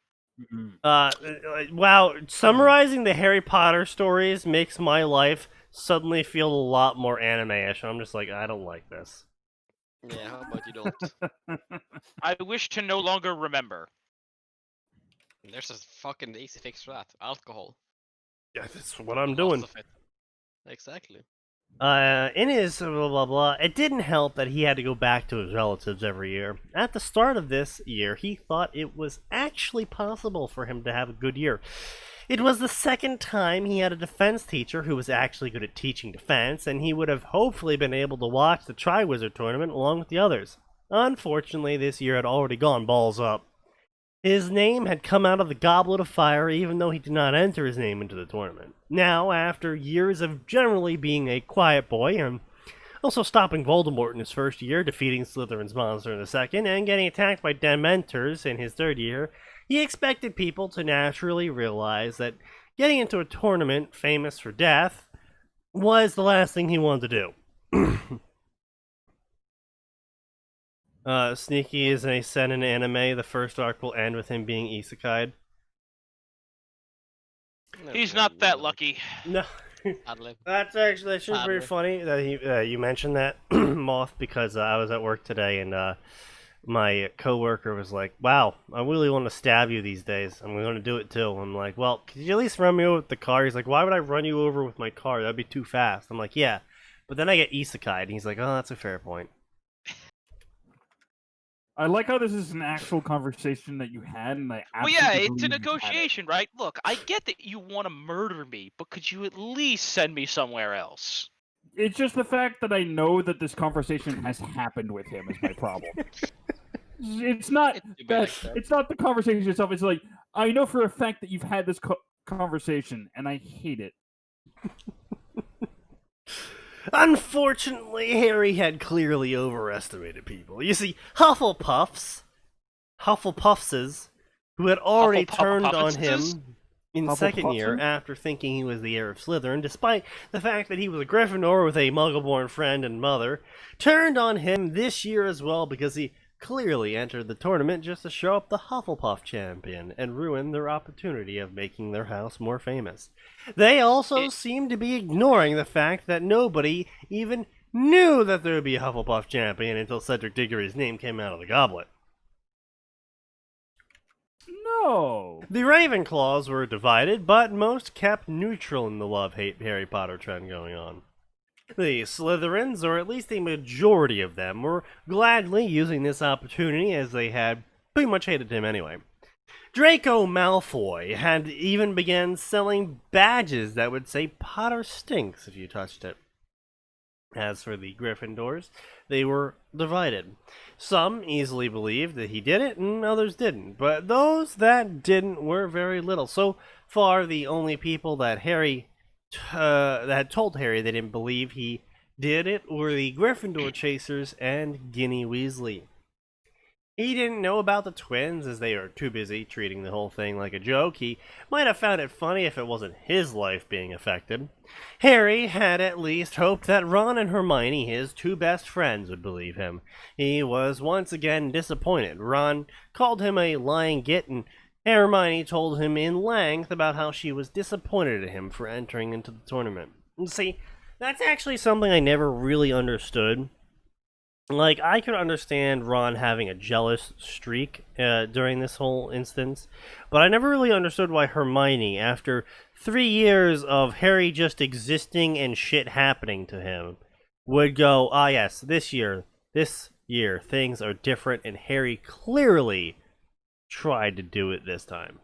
Wow, summarizing the Harry Potter stories makes my life suddenly feel a lot more anime-ish. I'm just like, I don't like this. Yeah, how about you don't? I wish to no longer remember. There's a fucking easy fix for that. Alcohol. Yeah, that's what I'm Lots doing. of it. Exactly. In his blah blah blah, it didn't help that he had to go back to his relatives every year. At the start of this year, he thought it was actually possible for him to have a good year. It was the second time he had a defense teacher who was actually good at teaching defense, and he would have hopefully been able to watch the Triwizard Tournament along with the others. Unfortunately, this year had already gone balls up. His name had come out of the Goblet of Fire even though he did not enter his name into the tournament. Now, after years of generally being a quiet boy and also stopping Voldemort in his first year, defeating Slytherin's monster in the second, and getting attacked by Dementors in his third year, he expected people to naturally realize that getting into a tournament famous for death was the last thing he wanted to do. Sneaky is a seinen anime. The first arc will end with him being isekai'd. He's not that lucky. No. Adlib. That's pretty funny that you mentioned that, Moth, because I was at work today and my coworker was like, "Wow, I really want to stab you these days. I'm going to do it too." I'm like, "Well, could you at least run me over with the car?" He's like, "Why would I run you over with my car? That'd be too fast." I'm like, "Yeah, but then I get isekai'd." And he's like, "Oh, that's a fair point." I like how this is an actual conversation that you had, and I Well, yeah, absolutely it's a believe you've had it. negotiation, right? Look, I get that you want to murder me, but could you at least send me somewhere else? It's just the fact that I know that this conversation has happened with him is my problem. It's not it's not the conversation itself. It's like, I know for a fact that you've had this conversation, and I hate it. Unfortunately, Harry had clearly overestimated people. You see, Hufflepuffs, who had already turned on him in second year after thinking he was the heir of Slytherin, despite the fact that he was a Gryffindor with a Muggle-born friend and mother, turned on him this year as well because he clearly entered the tournament just to show up the Hufflepuff champion and ruin their opportunity of making their house more famous. They also seem to be ignoring the fact that nobody even knew that there would be a Hufflepuff champion until Cedric Diggory's name came out of the goblet. No! The Ravenclaws were divided, but most kept neutral in the love-hate Harry Potter trend going on. The Slytherins, or at least a majority of them, were gladly using this opportunity as they had pretty much hated him anyway. Draco Malfoy had even began selling badges that would say Potter stinks if you touched it. As for the Gryffindors, they were divided. Some easily believed that he did it, and others didn't. But those that didn't were very little. So far, the only people that that told Harry they didn't believe he did it were the Gryffindor Chasers and Ginny Weasley. He didn't know about the twins, as they are too busy treating the whole thing like a joke. He might have found it funny if it wasn't his life being affected. Harry had at least hoped that Ron and Hermione, his two best friends, would believe him. He was once again disappointed. Ron called him a lying git, and Hermione told him in length about how she was disappointed at him for entering into the tournament. And see, that's actually something I never really understood. Like, I could understand Ron having a jealous streak during this whole instance, but I never really understood why Hermione, after 3 years of Harry just existing and shit happening to him, would go, ah yes, this year, things are different, and Harry clearly tried to do it this time.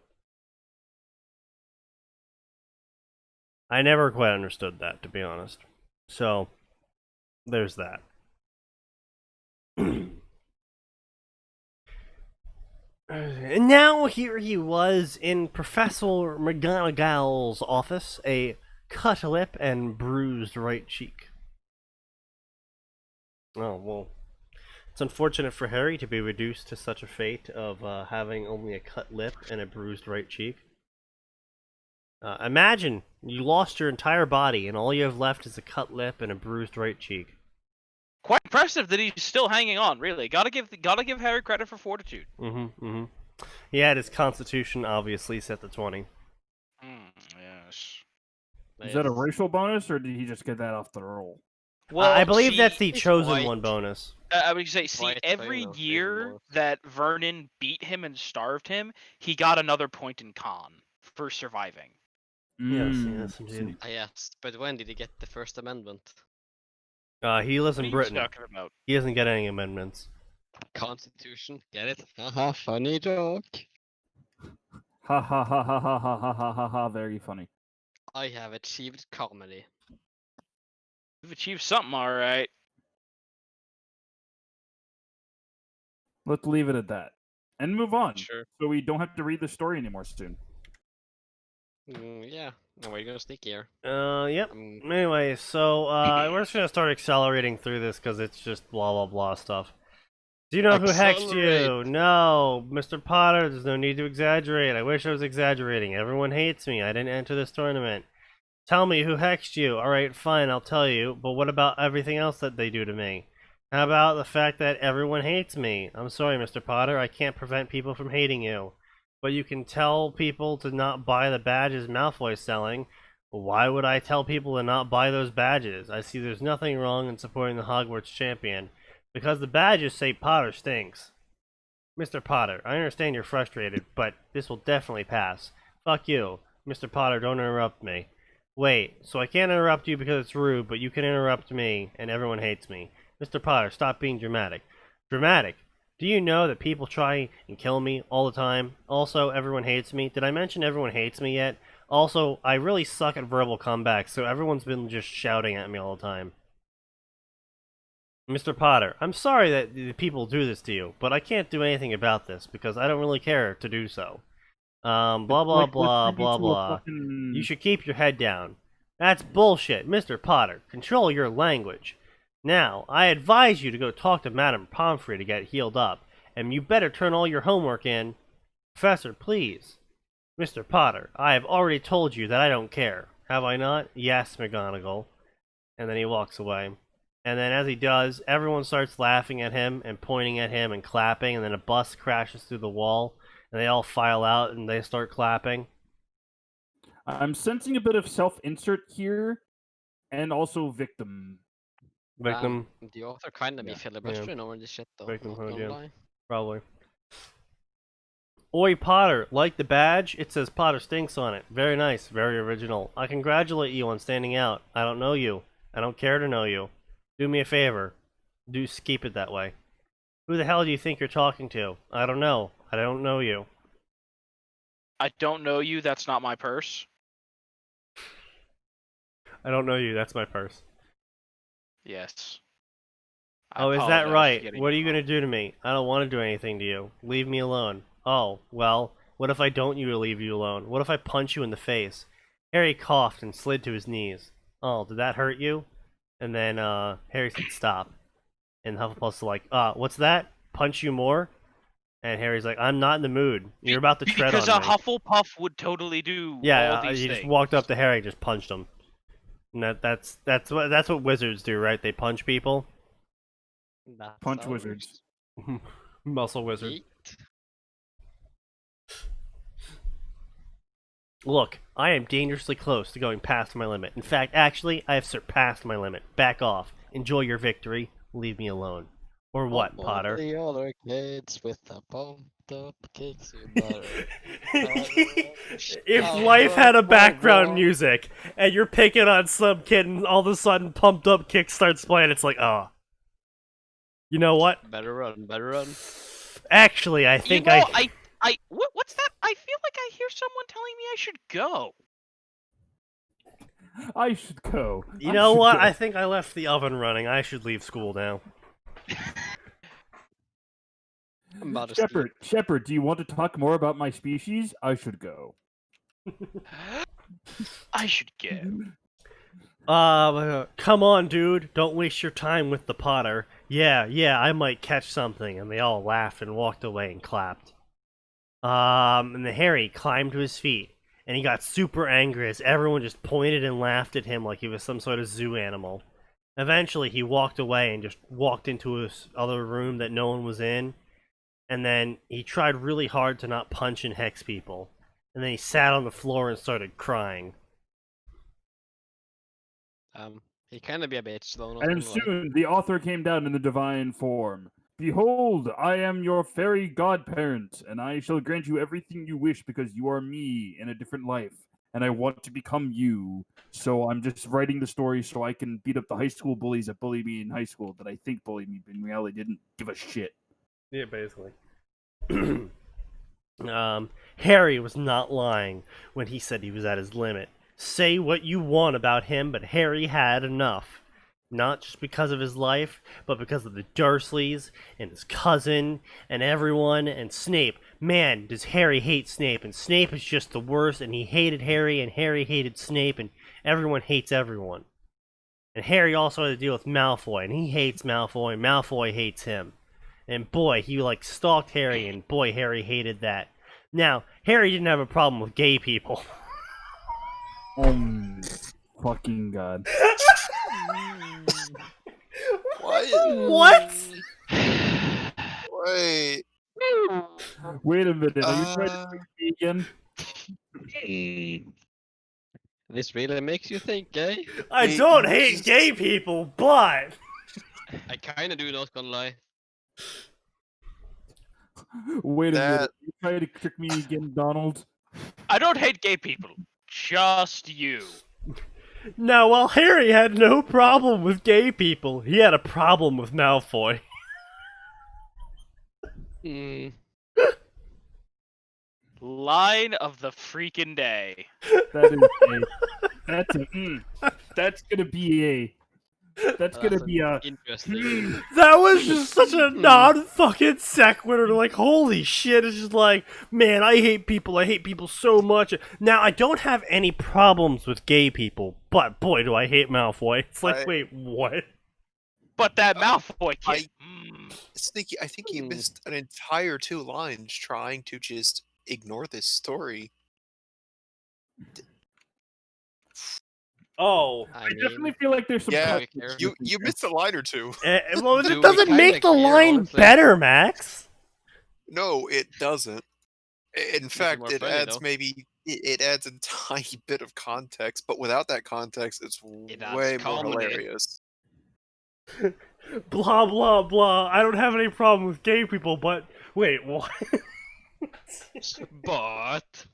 I never quite understood that, to be honest. So, there's that. And now here he was in Professor McGonagall's office, a cut lip and bruised right cheek. Oh, well, it's unfortunate for Harry to be reduced to such a fate of having only a cut lip and a bruised right cheek. Imagine you lost your entire body and all you have left is a cut lip and a bruised right cheek. Quite impressive that he's still hanging on, really. Gotta give Harry credit for fortitude. He had his constitution obviously set to 20. Yes. Is that a racial bonus, or did he just get that off the roll? Well, I believe that's the chosen one bonus. I would say, every year that Vernon beat him and starved him, he got another point in con for surviving. Yes, indeed. Yes, but when did he get the First Amendment? He lives in Britain. Talking about? He doesn't get any amendments. Constitution, get it? Haha, funny joke. Ha ha ha ha ha ha ha ha ha ha, very funny. I have achieved comedy. You've achieved something, alright. Let's leave it at that. And move on. Sure. So we don't have to read the story anymore soon. Yeah. No, we're gonna sneak here. Yep. Anyway, so we're just gonna start accelerating through this because it's just blah blah blah stuff. Do you know who hexed you? No, Mr. Potter, there's no need to exaggerate. I wish I was exaggerating. Everyone hates me. I didn't enter this tournament. Tell me who hexed you. Alright, fine, I'll tell you. But what about everything else that they do to me? How about the fact that everyone hates me? I'm sorry, Mr. Potter, I can't prevent people from hating you. But you can tell people to not buy the badges Malfoy's selling. Why would I tell people to not buy those badges? I see there's nothing wrong in supporting the Hogwarts champion. Because the badges say Potter stinks. Mr. Potter, I understand you're frustrated, but this will definitely pass. Fuck you. Mr. Potter, don't interrupt me. Wait, so I can't interrupt you because it's rude, but you can interrupt me, and everyone hates me. Mr. Potter, stop being dramatic. Dramatic? Do you know that people try and kill me all the time? Also, everyone hates me. Did I mention everyone hates me yet? Also, I really suck at verbal comebacks, so everyone's been just shouting at me all the time. Mr. Potter, I'm sorry that the people do this to you, but I can't do anything about this because I don't really care to do so. Blah blah Like, blah let's blah turn into a blah. fucking- You should keep your head down. That's bullshit, Mr. Potter. Control your language. Now, I advise you to go talk to Madame Pomfrey to get healed up, and you better turn all your homework in. Professor, please. Mr. Potter, I have already told you that I don't care. Have I not? Yes, McGonagall. And then he walks away. And then as he does, everyone starts laughing at him and pointing at him and clapping, and then a bus crashes through the wall, and they all file out and they start clapping. I'm sensing a bit of self-insert here, and also victim. Victim, The author kind of be Yeah. filibustering over this shit though. Victimhood, Not gonna yeah. lie. probably. Oi, Potter, like the badge? It says Potter Stinks on it. Very nice, very original. I congratulate you on standing out. I don't know you. I don't care to know you. Do me a favor. Do keep it that way. Who the hell do you think you're talking to? I don't know. I don't know you. I don't know you. That's not my purse. I don't know you. That's my purse. Yes. I Oh, is apologize that for right? getting What are it you wrong. going to do to me? I don't want to do anything to you. Leave me alone. Oh, well, what if I don't leave you alone? What if I punch you in the face? Harry coughed and slid to his knees. Oh, did that hurt you? And then Harry said stop. And Hufflepuff's like, what's that? Punch you more? And Harry's like, I'm not in the mood. You're about to tread Because on a me. Hufflepuff would totally do Yeah, all these he things. just walked up to Harry and just punched him. And that's what wizards do, right? They punch people. That's Punch how it wizards. works. Muscle wizard. Yeet. Look, I am dangerously close to going past my limit. In fact, actually, I have surpassed my limit. Back off. Enjoy your victory. Leave me alone. Or what, All Potter? The other kids with the pumped up kicks you better. If Oh, life had a boy, background boy. music and you're picking on some kid and all of a sudden pumped up kick starts playing, it's like, you know what? Better run, better run. Actually, I think What's that? I feel like I hear someone telling me I should go. I should go. You I know should what? go. I think I left the oven running. I should leave school now. I'm about to sleep. Shepard, do you want to talk more about my species? I should go. I should go. Come on, dude. Don't waste your time with the Potter. Yeah, I might catch something. And they all laughed and walked away and clapped. And the Harry climbed to his feet. And he got super angry as everyone just pointed and laughed at him like he was some sort of zoo animal. Eventually, he walked away and just walked into his other room that no one was in. And then he tried really hard to not punch and hex people. And then he sat on the floor and started crying. He kind of be a bitch though. not And gonna lie. soon the author came down in the divine form. Behold, I am your fairy godparent, and I shall grant you everything you wish because you are me in a different life, and I want to become you. So I'm just writing the story so I can beat up the high school bullies that bullied me in high school that I think bullied me, but in reality didn't give a shit. Yeah, basically. Harry was not lying when he said he was at his limit. Say what you want about him, but Harry had enough. Not just because of his life, but because of the Dursleys, and his cousin, and everyone, and Snape. Man, does Harry hate Snape, and Snape is just the worst, and he hated Harry, and Harry hated Snape, and everyone hates everyone. And Harry also had to deal with Malfoy, and he hates Malfoy, and Malfoy hates him. And boy, he stalked Harry, and boy, Harry hated that. Now, Harry didn't have a problem with gay people. Fucking god. What? Wait. Wait a minute, are you trying to trick me again? This really makes you think, eh? I don't hate gay people, but... I kinda do, not gonna lie. Wait a minute, That- you trying to trick me again, Donald? I don't hate gay people. Just you. Now, while Harry had no problem with gay people, he had a problem with Malfoy. Line of the freaking day. That is a... That's gonna be a... That's Oh, gonna that's be a interesting. That was just such a non-fucking sequitur. Like, holy shit! It's just like, man, I hate people. I hate people so much. Now, I don't have any problems with gay people, but boy, do I hate Malfoy. It's like, wait, what? But that Malfoy I- kid. Sneaky, I think you missed an entire 2 lines trying to just ignore this story. Oh, I definitely feel like there's some Yeah, cut mixed you in here. missed a line or two. well, Do it we doesn't kinda make the care, line honestly? better, Max. No, it doesn't. In it fact, more it funny, adds though. maybe it adds a tiny bit of context, but without that context, it's It adds way more comedy. hilarious. Blah blah blah. I don't have any problem with gay people, but wait, what? But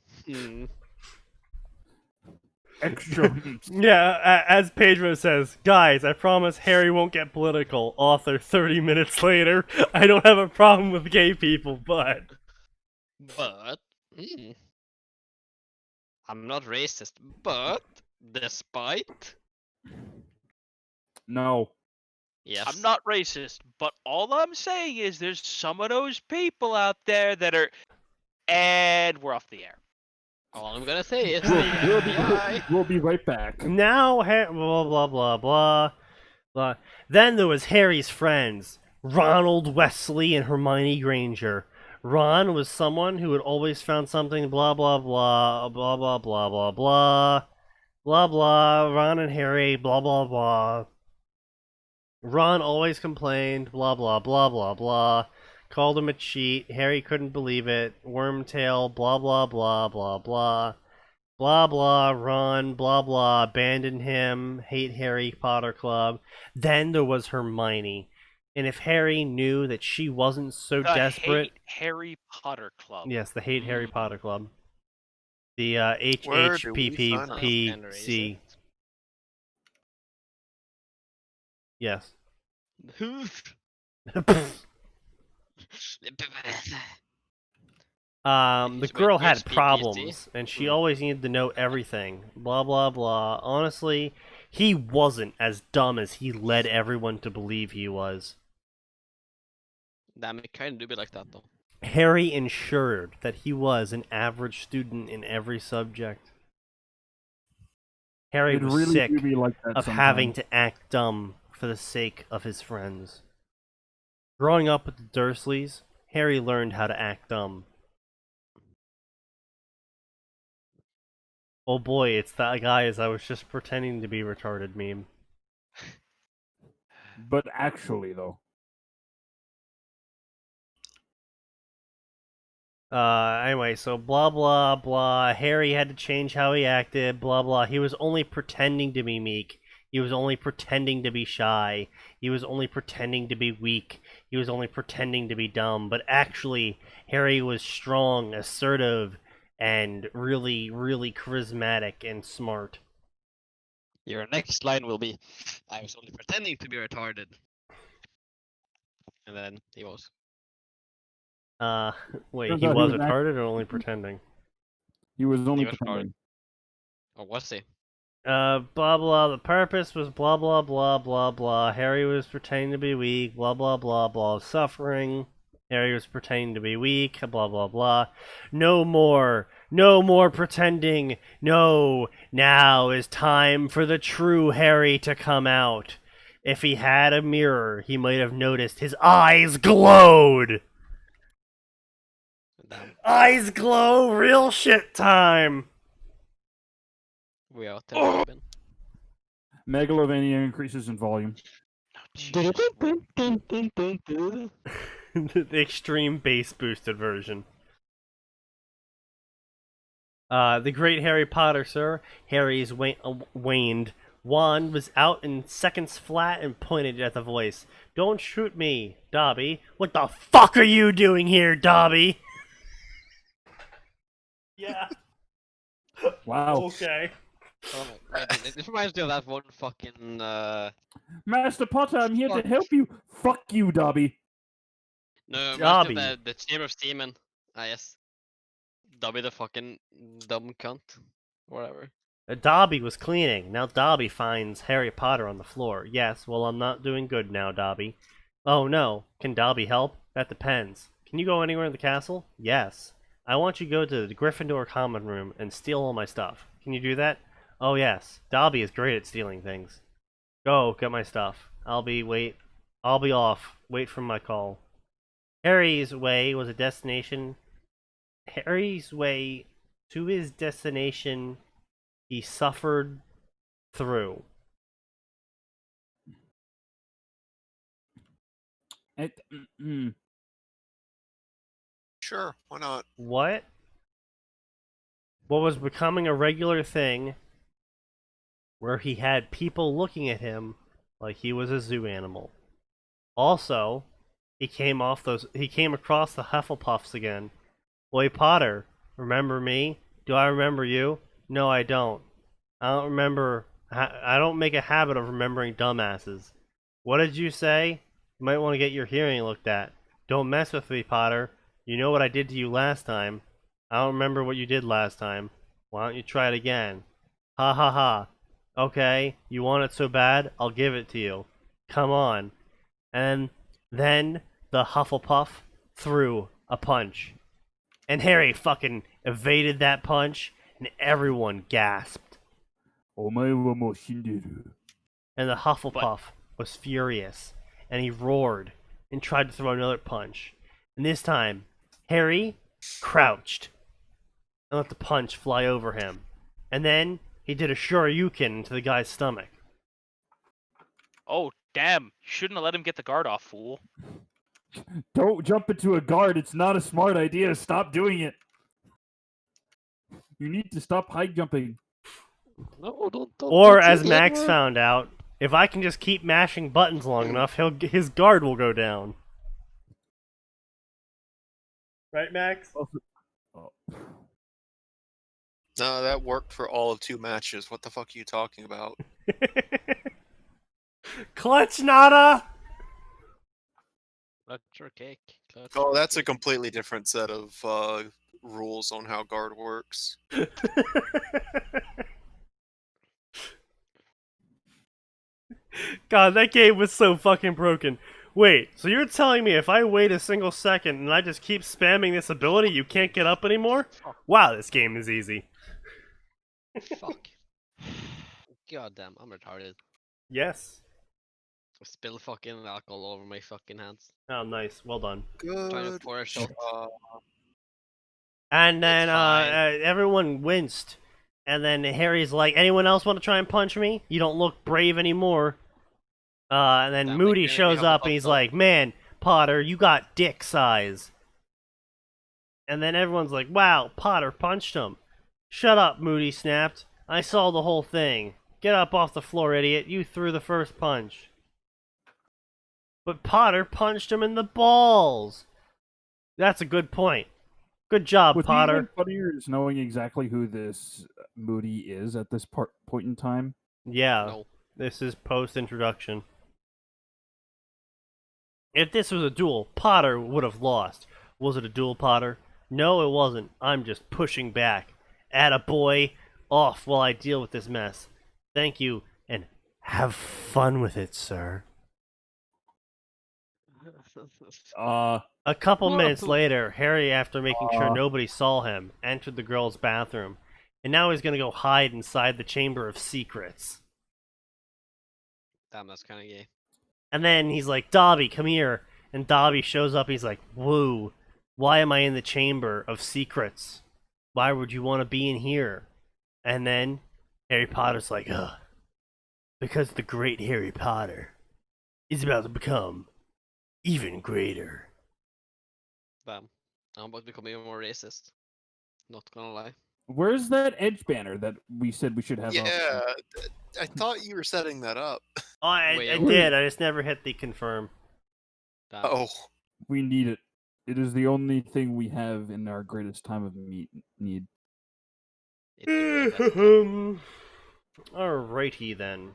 Extra. Yeah, as Pedro says, guys, I promise Harry won't get political. Author 30 minutes later, I don't have a problem with gay people, but... I'm not racist, but despite No. yes, I'm not racist, but all I'm saying is there's some of those people out there that are. And we're off the air. All I'm gonna say is We'll be right back. Now, blah blah blah blah blah. Then there was Harry's friends, Ronald Wesley and Hermione Granger. Ron was someone who had always found something blah blah blah blah blah blah blah blah blah blah. Ron and Harry blah blah blah. Ron always complained blah blah blah blah blah. Called him a cheat. Harry couldn't believe it. Wormtail blah blah blah blah blah. Blah blah, Ron, blah blah, abandoned him, hate Harry Potter Club. Then there was Hermione. And if Harry knew that she wasn't so The desperate... Hate Harry Potter Club. Yes, the Hate Harry Potter Club. The Where do we sign up? HHPPC. Yes. The Just girl wait, had yes, PPC. problems, and she always needed to know everything. Blah, blah, blah. Honestly, he wasn't as dumb as he led everyone to believe he was. Damn, it kinda do be like that though. Harry ensured that he was an average student in every subject. Harry It was really sick do be like that of sometimes. having to act dumb for the sake of his friends. Growing up with the Dursleys, Harry learned how to act dumb. Oh boy, it's that guys, I was just pretending to be retarded meme. But actually, though. Anyway, so blah blah blah. Harry had to change how he acted, blah blah. He was only pretending to be meek. He was only pretending to be shy. He was only pretending to be weak. He was only pretending to be dumb. But actually, Harry was strong, assertive, and really, really charismatic and smart. Your next line will be, I was only pretending to be retarded. And then he was. Wait, Turns he out was he was retarded or only pretending? He was only was pretending. Or was he? Blah blah, the purpose was blah blah blah blah blah. Harry was pretending to be weak, blah blah blah blah. Suffering. Harry was pretending to be weak, blah blah blah. No more pretending. No, now is time for the true Harry to come out. If he had a mirror, he might have noticed his eyes glowed. Damn. Eyes glow, real shit time. We are telling Ben. Megalovania increases in volume. The extreme bass boosted version. The great Harry Potter, sir. Harry's waned. Wand was out in seconds flat and pointed at the voice. Don't shoot me, Dobby. What the fuck are you doing here, Dobby? Yeah. Wow. Okay. Oh my god, this reminds me of that one fucking Master Potter, I'm here to help you. Fuck you, Dobby. no, it reminds me Dobby. of the Chamber of Steamin. Ah yes. Dobby the fucking dumb cunt. Whatever. Dobby was cleaning. Now Dobby finds Harry Potter on the floor. Yes, well, I'm not doing good now, Dobby. Oh no, can Dobby help? That depends. Can you go anywhere in the castle? Yes. I want you to go to the Gryffindor common room and steal all my stuff. Can you do that? Oh yes, Dobby is great at stealing things. Go, get my stuff. I'll be off. Wait for my call. Harry's way was a destination. Harry's way to his destination he suffered through. Sure, why not? What was becoming a regular thing where he had people looking at him like he was a zoo animal. Also, he came across the Hufflepuffs again. Boy Potter, remember me? Do I remember you? No, I don't. I don't remember. I don't make a habit of remembering dumbasses. What did you say? You might want to get your hearing looked at. Don't mess with me, Potter. You know what I did to you last time. I don't remember what you did last time. Why don't you try it again? Ha ha ha. Okay, you want it so bad, I'll give it to you. Come on. And then the Hufflepuff threw a punch. And Harry fucking evaded that punch, and everyone gasped. And the Hufflepuff was furious, and he roared and tried to throw another punch. And this time, Harry crouched and let the punch fly over him. And then he did a Shoryuken into the guy's stomach. Oh, damn. You shouldn't have let him get the guard off, fool. Don't jump into a guard. It's not a smart idea. Stop doing it. You need to stop high jumping. No, don't. Or, as Max found out, if I can just keep mashing buttons long enough, his guard will go down. Right, Max? Oh. No, that worked for all of 2 matches. What the fuck are you talking about? Clutch nada! Clutch or cake? Clutch Oh, or that's a cake. completely different set of rules on how guard works. God, that game was so fucking broken. Wait, so you're telling me if I wait a single second and I just keep spamming this ability, you can't get up anymore? Wow, this game is easy. Fuck. God damn, I'm retarded. Yes. I spill fucking alcohol all over my fucking hands. Oh, nice. Well done. Trying to Good. pour a shot. And then It's fine. everyone winced. And then Harry's like, anyone else want to try and punch me? You don't look brave anymore. And then Damn, Moody like, shows we up and have he's a like, man, Potter, you got dick size. And then everyone's like, wow, Potter punched him. Shut up, Moody snapped. I saw the whole thing. Get up off the floor, idiot. You threw the first punch. But Potter punched him in the balls. That's a good point. Good job, What's Potter. even funnier is knowing exactly who this Moody is at this point in time. Yeah, No. this is post-introduction. If this was a duel, Potter would have lost. Was it a duel, Potter? No, it wasn't. I'm just pushing back. Attaboy. Off while I deal with this mess. Thank you, and have fun with it, sir. A couple minutes later, Harry, after making sure nobody saw him, entered the girls' bathroom. And now he's gonna go hide inside the Chamber of Secrets. Damn, that's kind of gay. And then he's like, Dobby, come here. And Dobby shows up, he's like, woo, why am I in the Chamber of Secrets? Why would you want to be in here? And then Harry Potter's like, because the great Harry Potter is about to become even greater. Damn. I'm about to become even more racist. Not gonna lie. Where's that edge banner that we said we should have up? Yeah, I thought you were setting that up. Oh, I Wait, did, I just never hit the confirm. Damn. Oh, We need it. It is the only thing we have in our greatest time of need. It really has- Alrighty then.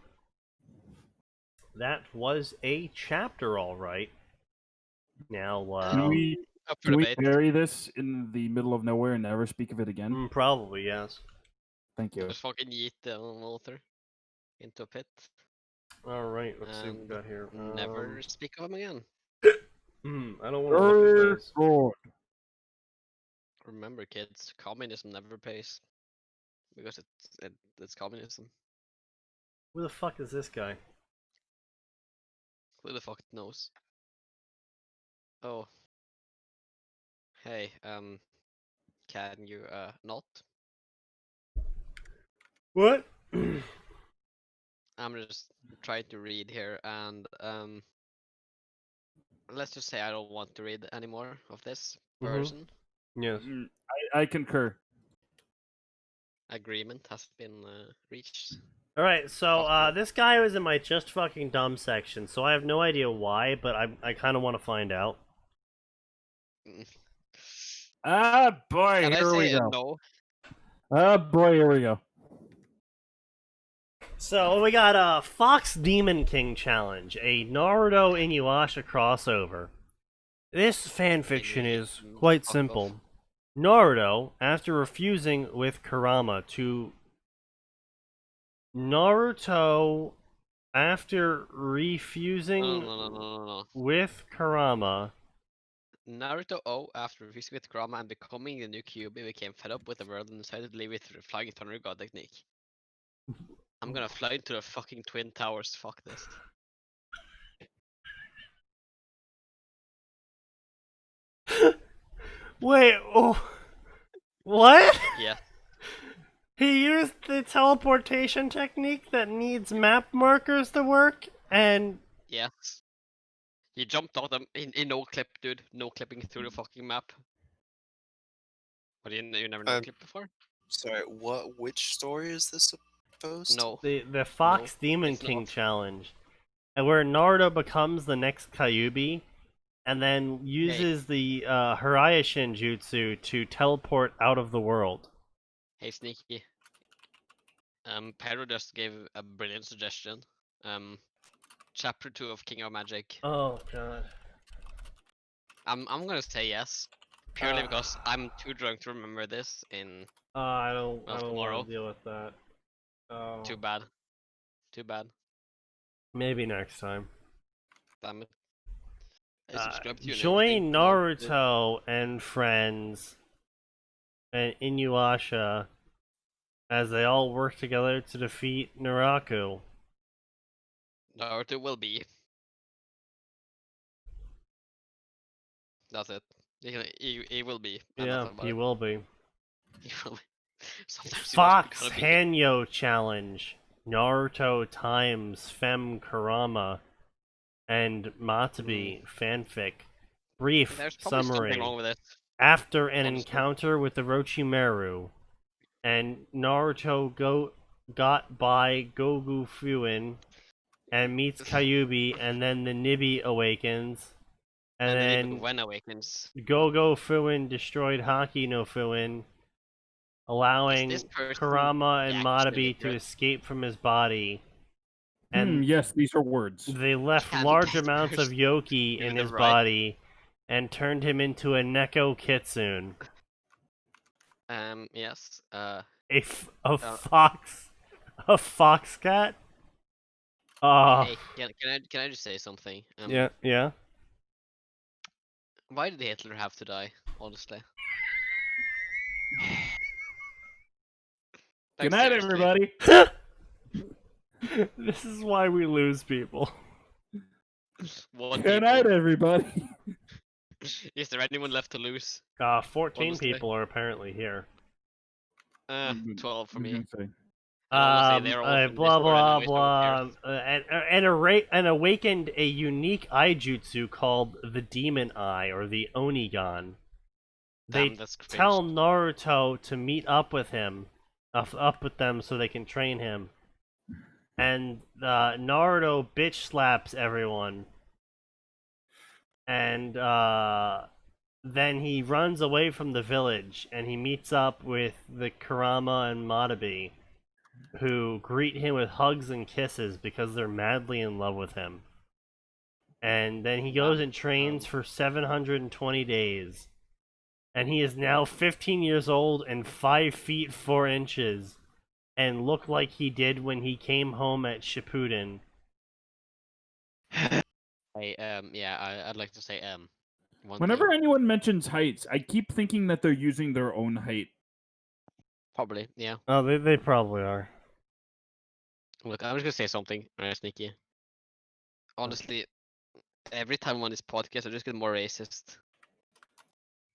That was a chapter, alright. Now, Can we Up for can we debate. bury this in the middle of nowhere and never speak of it again? probably, yes. Thank you. Just fucking yeet the author into a pit All right, let's see what we and got here. never speak of him again. I don't want to look at this. Good. Remember, kids, communism never pays because it's communism. Who the fuck is this guy? Who the fuck knows? Oh, hey, can you not? What? I'm just trying to read here, and let's just say I don't want to read anymore of this person. Yes. I concur. Agreement has been reached. All right, so Fuck this guy was in my just fucking dumb section, so I have no idea why, but I kind of want to find out. Ah, boy, Can I here we say go. no? Ah, boy, here we go. So we got a Fox Demon King challenge, a Naruto Inuyasha crossover. This fanfiction is quite Fuck simple. off. Naruto, after refusing with Kurama to Naruto, after refusing No. with Kurama, Naruto after refusing with Kurama and becoming the new Kyuubi, became fed up with the world and decided to leave it through the Flying Thunder God technique. I'm gonna fly into the fucking Twin Towers, fuck this. wait, oh, what? Yeah. He used the teleportation technique that needs map markers to work, and Yes. You jumped out them in no clip, dude. No clipping through the fucking map. What, you never no clip before? Sorry, which story is this supposed? No. the Fox Demon it's King not. challenge, and where Naruto becomes the next Kyuubi, and then uses the Harasshin jutsu to teleport out of the world. Hey, Sneaky. Pedro just gave a brilliant suggestion. Chapter 2 of King of Magic. Oh god. I'm gonna say yes. Purely because I'm too drunk to remember this in I don't tomorrow. want to deal with that. Oh. Too bad. Too bad. Maybe next time. Damn it. I subscribe to you and Join everything. Come on, dude. Naruto and friends and Inuyasha as they all work together to defeat Naraku. Naruto will be. That's it. He will be. and Yeah, that's about he it. will be. He will be. Sometimes he Fox must be Hanyo Challenge. Naruto times Fem Kurama and Matabi fanfic. Brief There's probably summary. something wrong with it. After an Honestly. encounter with the Orochimaru, and Naruto got by Gogu Fuin and meets Kyuubi, and then the Nibi awakens, and then when awakens. Gogo Fuin destroyed Haki no Fuin, allowing Is this person Kurama and actually Matabi to literate? escape from his body. And Yes, these are words. they left Can large this amounts of person Yoki do in the his right- body and turned him into a Neko Kitsune. Yes. A fox cat? Hey, can I just say something? Yeah. Why did Hitler have to die? Honestly. Good Like, night, seriously. everybody. This is why we lose people. What Good people? night, everybody. Is there anyone left to lose? 14 Honestly. people are apparently here. 12 for me. Say. Honestly, they're all from Blah Discord blah anyway, so who cares? blah, and awakened a unique eye jutsu called the Demon Eye or the Onigon. They Damn, that's cringe. tell Naruto to meet up with him, up with them so they can train him. And Naruto bitch slaps everyone. And then he runs away from the village and he meets up with the Kurama and Matabi, who greet him with hugs and kisses because they're madly in love with him. And then he goes and trains for 720 days. And he is now 15 years old and 5 feet 4 inches. and look like he did when he came home at Shippuden. I'd like to say one Whenever thing. anyone mentions heights, I keep thinking that they're using their own height. Probably, yeah. Oh, they probably are. Look, I'm just gonna say something, right, Sneaky? Honestly, every time I'm on this podcast, I just get more racist.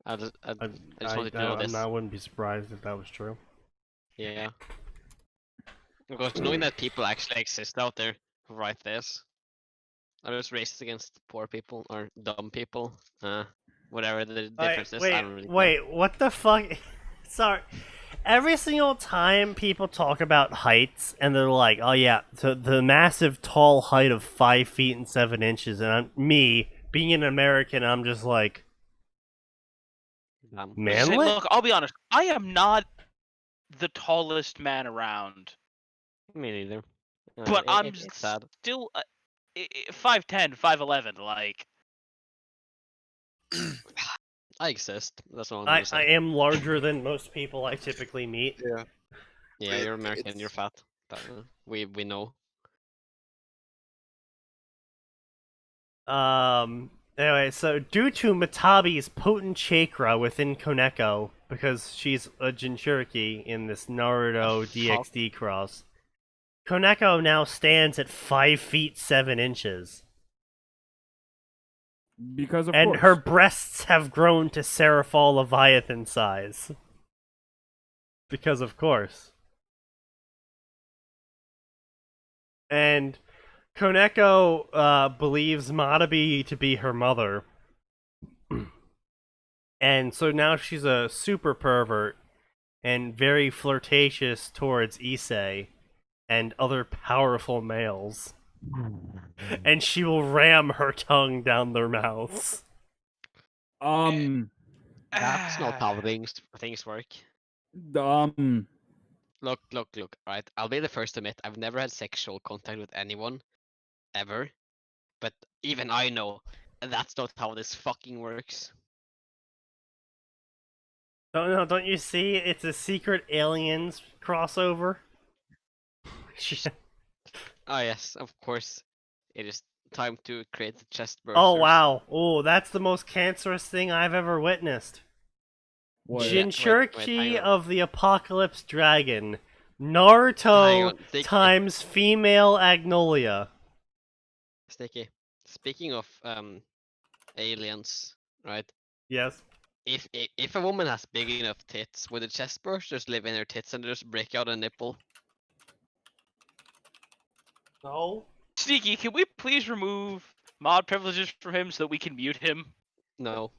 I just wanted to know this. I wouldn't be surprised if that was true. Yeah. Because knowing that people actually exist out there who write this, are just racist against poor people or dumb people, whatever the difference is. I don't really care. Wait, what the fuck? Sorry. Every single time people talk about heights, and they're like, "Oh yeah, so the massive tall height of 5 feet and 7 inches," and me being an American, I'm just like, manlet? Look, I'll be honest. I am not the tallest man around, Me neither. but I'm it's sad. still 5'10", 5'11", like. I exist. That's all I'm I gonna say. am larger than most people I typically meet. Yeah. Yeah, you're American. You're fat. We know. Anyway, so due to Matabi's potent chakra within Koneko, because she's a Jinchuriki in this Naruto DxD cross, Koneko now stands at 5 feet 7 inches. Because of And course. her breasts have grown to Seraphal Leviathan size. Because of course. And Koneko believes Matabi to be her mother. And so now she's a super pervert and very flirtatious towards Issei and other powerful males. And she will ram her tongue down their mouths. That's not how things work. Look. Right, I'll be the first to admit I've never had sexual contact with anyone, ever. But even I know that's not how this fucking works. Don't you see? It's a secret aliens crossover. Ah yes, of course. It is time to create the chest bursters. Oh wow! Oh, that's the most cancerous thing I've ever witnessed. What? Jinchuriki hang on. of the Apocalypse Dragon, Naruto Hang on, times female Agnolia. Sticky. Speaking of aliens, right? Yes. If a woman has big enough tits, would the chest bursters live in her tits and just break out a nipple? No. Sneaky, can we please remove mod privileges from him so that we can mute him? No.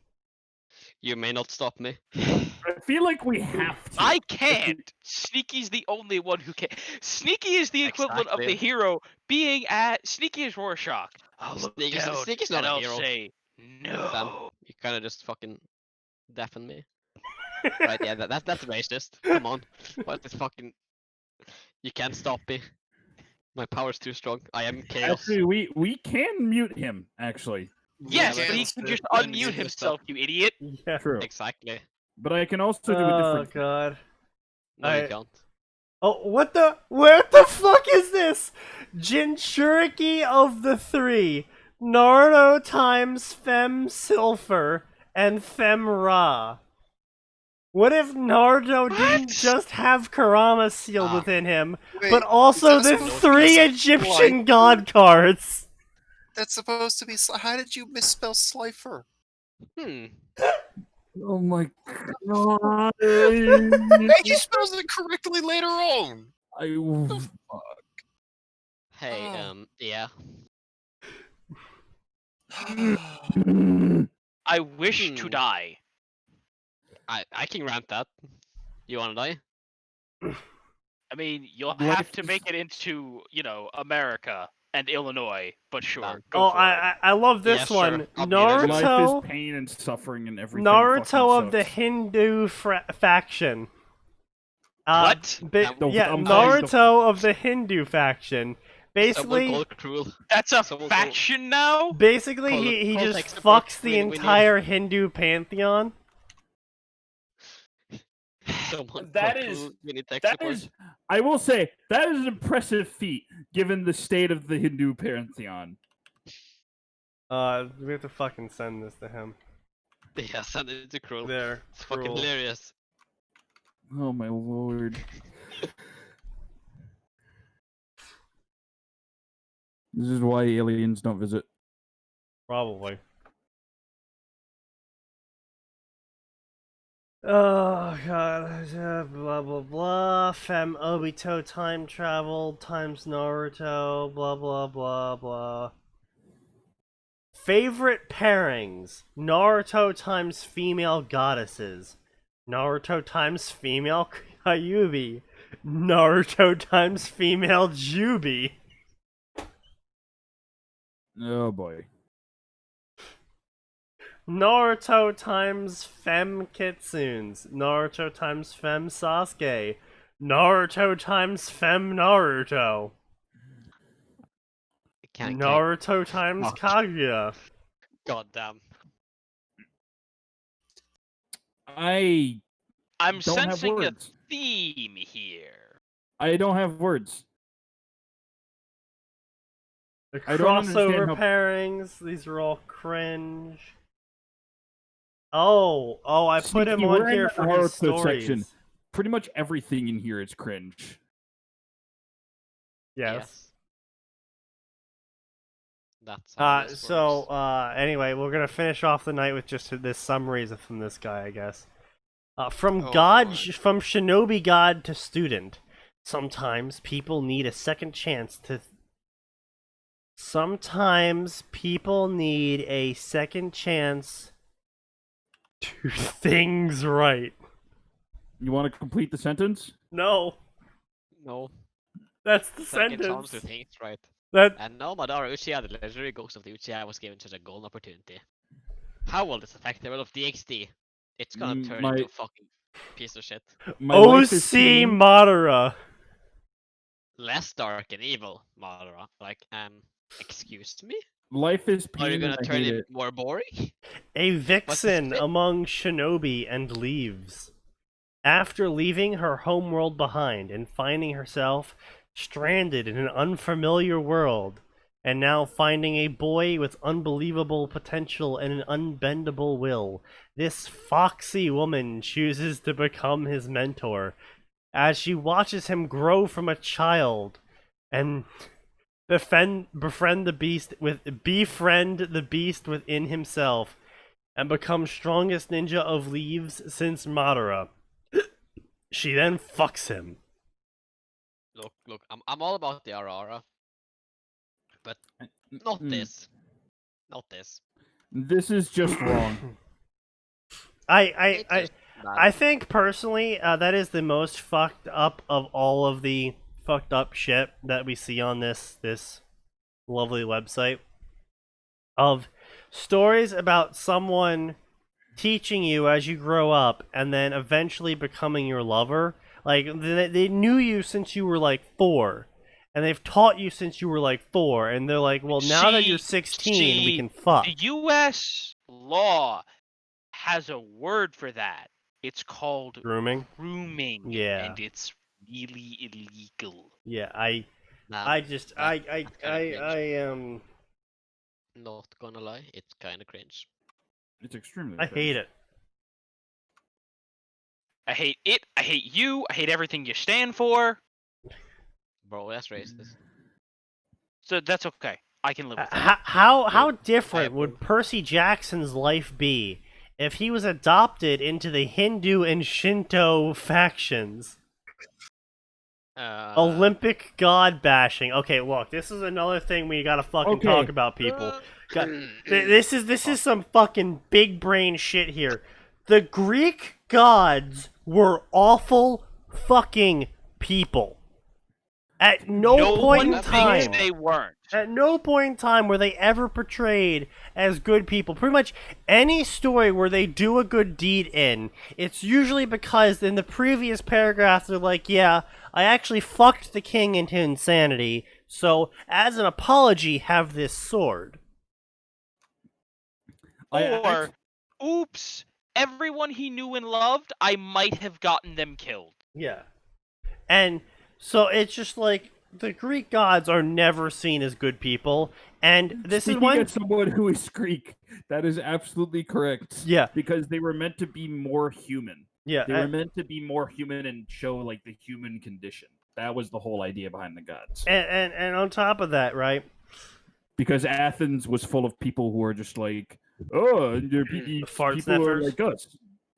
You may not stop me. I feel like we have to. I can't! Sneaky's the only one who can. Sneaky is the equivalent of the Exactly. hero being at. Sneaky is Rorschach. I'll look down Sneaky's not and a I'll hero. say, Dan, no. you kind of just fucking deafen me. Right, yeah, that's racist. Come on. What this fucking... You can't stop me. My power's too strong. I am chaos. Actually, we can mute him. Actually, Yes, Yeah, but he let's can do just it. Let's unmute do himself, you idiot. Yeah. true. Exactly. But I can also do a Oh different. god. No, you can't. Oh, what the fuck is this? Jinchuriki of the three. Naruto times Fem Silver and Fem Ra. What if Naruto didn't What? just have Kurama sealed within him, Wait, but also is that the supposed to three be Egyptian god cards? That's supposed to be. How did you misspell Slifer? Oh my god! He spells it correctly later on. Hey, Oh. yeah. I wish to Hmm. die. I can grant that. You wanna die? I mean, you'll What have if- to make it into, America and Illinois, but sure, Done. go Oh, for it. I love this Yeah, sure. one. I'll be there. Life Naruto, is pain and suffering and everything. Naruto fucking of the sucks. Hindu faction. What? Yeah, I'm Naruto of the Hindu faction. Someone Basically, call it cruel. That's a Someone faction now? basically Call he it just text support. fucks the We need- entire Hindu pantheon. Someone That put is- mini tech That support. is, I will say, that is an impressive feat given the state of the Hindu pantheon. We have to fucking send this to him. Yeah, send it to Cruel. There, It's fucking Cruel. hilarious. Oh my lord. This is why aliens don't visit. Probably. Oh god, blah blah blah. Fem Obito time travel times Naruto. Blah blah blah blah. Favorite pairings: Naruto times female goddesses. Naruto times female Kyuubi. Naruto times female Jubi. Oh boy. Naruto times fem Kitsunes. Naruto times fem Sasuke. Naruto times fem Naruto. Naruto times Fuck. Kaguya. God damn. I I'm don't have sensing a words. theme here. I don't have words. The I don't understand crossover how- pairings. These are all cringe. Oh, I put Sneaky, him we're on in here the for his Naruto stories. section. Pretty much everything in here is cringe. Yes. That's how this So, works. anyway, we're gonna finish off the night with just this summaries from this guy, I guess. From Oh, God, Lord. from shinobi god to student. Sometimes people need a second chance to. Sometimes people need a second chance to things right. You want to complete the sentence? No, No. that's the Second chance sentence. to think, right? That And now Madara Uchiha, the legendary ghost of the Uchiha, was given such a golden opportunity. How will this affect the world of DxD? It's gonna turn into a fucking piece of shit. My life is OC pain. Madara. Less dark and evil, Madara. Like, excuse me? Life is pain. Are you and gonna I turn hate him it. more boring? A vixen fit? among shinobi and leaves. After leaving her homeworld behind and finding herself stranded in an unfamiliar world, and now finding a boy with unbelievable potential and an unbendable will, this foxy woman chooses to become his mentor as she watches him grow from a child and befriend the beast within himself and become strongest ninja of leaves since Madara. She then fucks him. Look, I'm all about the Arara. But not Mm. this. Not this. This is just wrong. I It's just I bad. think personally that is the most fucked up of all of the fucked up shit that we see on this lovely website of stories about someone teaching you as you grow up and then eventually becoming your lover. Like they knew you since you were like 4 and they've taught you since you were like 4 and they're like, well, now that you're 16 we can fuck. The U.S. law has a word for that. It's called Grooming. Yeah. and it's really illegal. Yeah, Nah, I just that- that's kinda I not gonna lie, it's kinda cringe. It's extremely. I hate it. I hate it. I hate you. I hate everything you stand for. Bro, that's racist. So that's okay. I can live with it. How Dude, different I would Percy Jackson's life be if he was adopted into the Hindu and Shinto factions? Olympic god bashing. Okay, look, this is another thing we gotta fucking Okay. talk about, people. This is some fucking big brain shit here. The Greek gods were awful fucking people. At no point in one time. thinks they weren't. At no point in time were they ever portrayed as good people. Pretty much any story where they do a good deed in, it's usually because in the previous paragraph they're like, yeah, I actually fucked the king into insanity, so as an apology, have this sword. Or, oops, everyone he knew and loved, I might have gotten them killed. Yeah. And so it's just like the Greek gods are never seen as good people, and this Speaking is when as someone who is Greek, that is absolutely correct. Yeah. Because they were meant to be more human. Yeah, They were meant to be more human and show like the human condition. That was the whole idea behind the gods. and on top of that, right? Because Athens was full of people who were just like, oh, Fart people are sniffers. like us.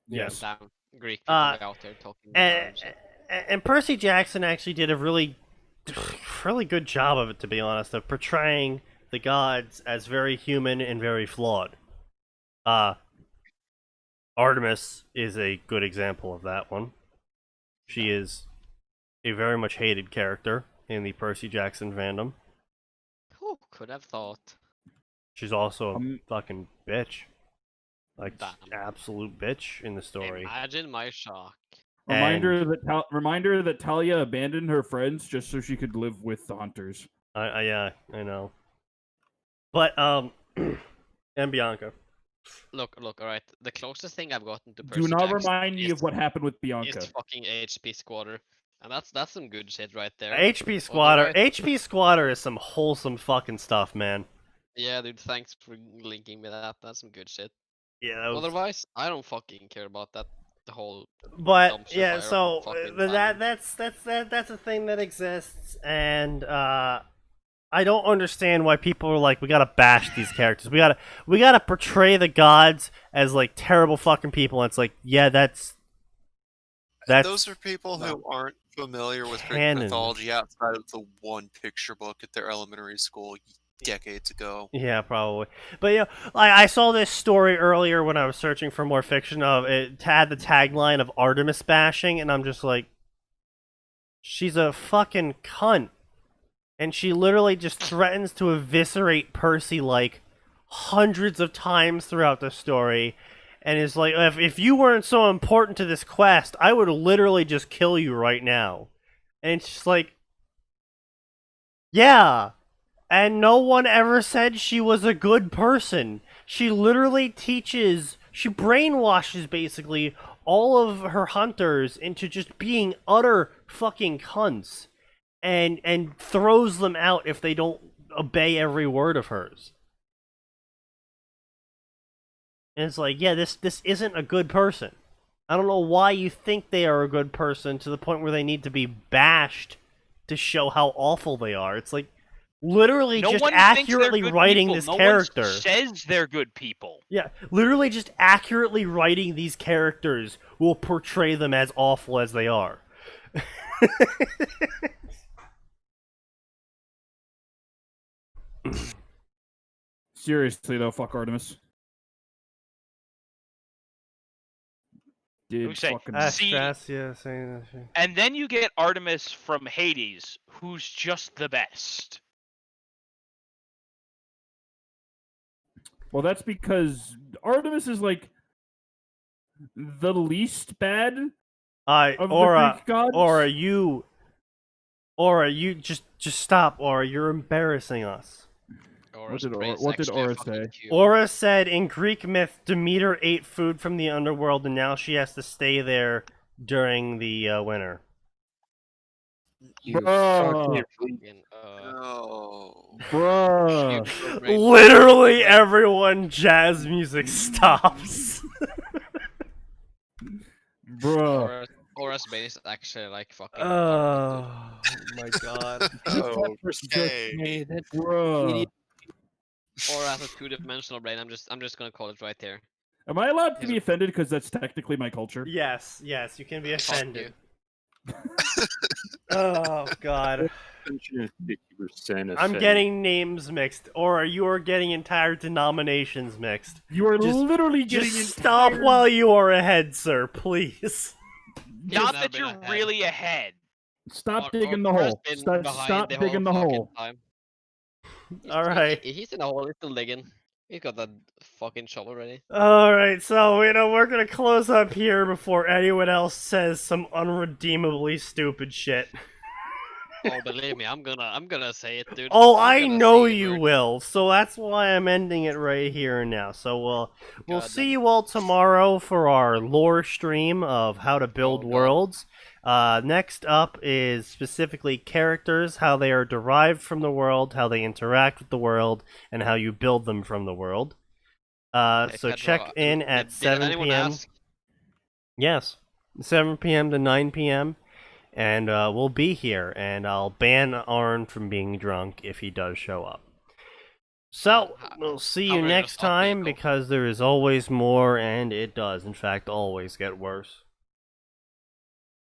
Yes. Damn, Greek people out there talking. And Percy Jackson actually did a really good job of it, to be honest, of portraying the gods as very human and very flawed. Artemis is a good example of that one. She is a very much hated character in the Percy Jackson fandom. Who could have thought? She's also a fucking bitch. Like, Damn. absolute bitch in the story. Imagine my shock. Reminder that Talia abandoned her friends just so she could live with the hunters. Yeah, I know. But, and Bianca. Look, alright. The closest thing I've gotten to Do Percy not Jackson remind me is- of what happened with Bianca. Is fucking HP Squatter. And that's some good shit right there. HP Squatter. Otherwise- HP Squatter is some wholesome fucking stuff, man. Yeah, dude, thanks for linking me that. That's some good shit. Yeah, that was... Otherwise, I don't fucking care about that. The whole. But dumpster yeah, fire so fucking that's a thing that exists, and I don't understand why people are like, we gotta bash these characters. We gotta portray the gods as like terrible fucking people. And it's like, yeah, that's Those are people who aren't familiar with Greek canon. mythology outside of the one picture book at their elementary school decades ago. Yeah, probably. But yeah, I saw this story earlier when I was searching for more fiction of it had the tagline of Artemis bashing, and I'm just like, she's a fucking cunt. And she literally just threatens to eviscerate Percy like hundreds of times throughout the story. And is like, if you weren't so important to this quest, I would literally just kill you right now. And it's just like, yeah. And no one ever said she was a good person. She literally she brainwashes basically all of her hunters into just being utter fucking cunts. And throws them out if they don't obey every word of hers. And it's like, yeah, this isn't a good person. I don't know why you think they are a good person to the point where they need to be bashed to show how awful they are. It's like, literally No just one thinks they're accurately good writing people. this No character. one says they're good people. Yeah, literally just accurately writing these characters will portray them as awful as they are. Seriously though, fuck Artemis. Did say, fucking See- saying that shit. And then you get Artemis from Hades, who's just the best. Well, that's because Artemis is like the least bad of the Greek gods. Aura, you just stop, Aura. You're embarrassing us. What did Aura say? Aura said in Greek myth, Demeter ate food from the underworld, and now she has to stay there during the winter. You Bruh. fucking No. Bruh. Literally everyone jazz music stops. Bruh. Aura's brain is actually like fucking. Oh my god. Okay. Bruh. Aura has a two-dimensional brain. I'm just gonna call it right there. Am I allowed to be offended because that's technically my culture? Yes, you can be Fuck offended. Oh god. 50% I'm getting names mixed, or you are getting entire denominations mixed. You are literally Just getting stop while you are ahead, sir, please. Not Never that been you're ahead. really ahead. Stop Or- digging the Aura's hole. been Stop behind the digging the fucking hole. time. Alright. He's in the hole. He's still digging. He's got that fucking shovel ready. Alright, so, we're gonna close up here before anyone else says some unredeemably stupid shit. Oh, believe me, I'm gonna say it, dude. Oh, I'm I gonna know say the you word. will. So that's why I'm ending it right here and now. So we'll God see damn it. you all tomorrow for our lore stream of how to build Oh, God. worlds. Next up is specifically characters, how they are derived from the world, how they interact with the world, and how you build them from the world. Hey, So Pedro, check in at did 7 anyone p.m. ask? Yes, 7 p.m. to 9 p.m. And we'll be here, and I'll ban Arn from being drunk if he does show up. So, we'll see how you will your next stop being time though? because there is always more, and it does, in fact, always get worse.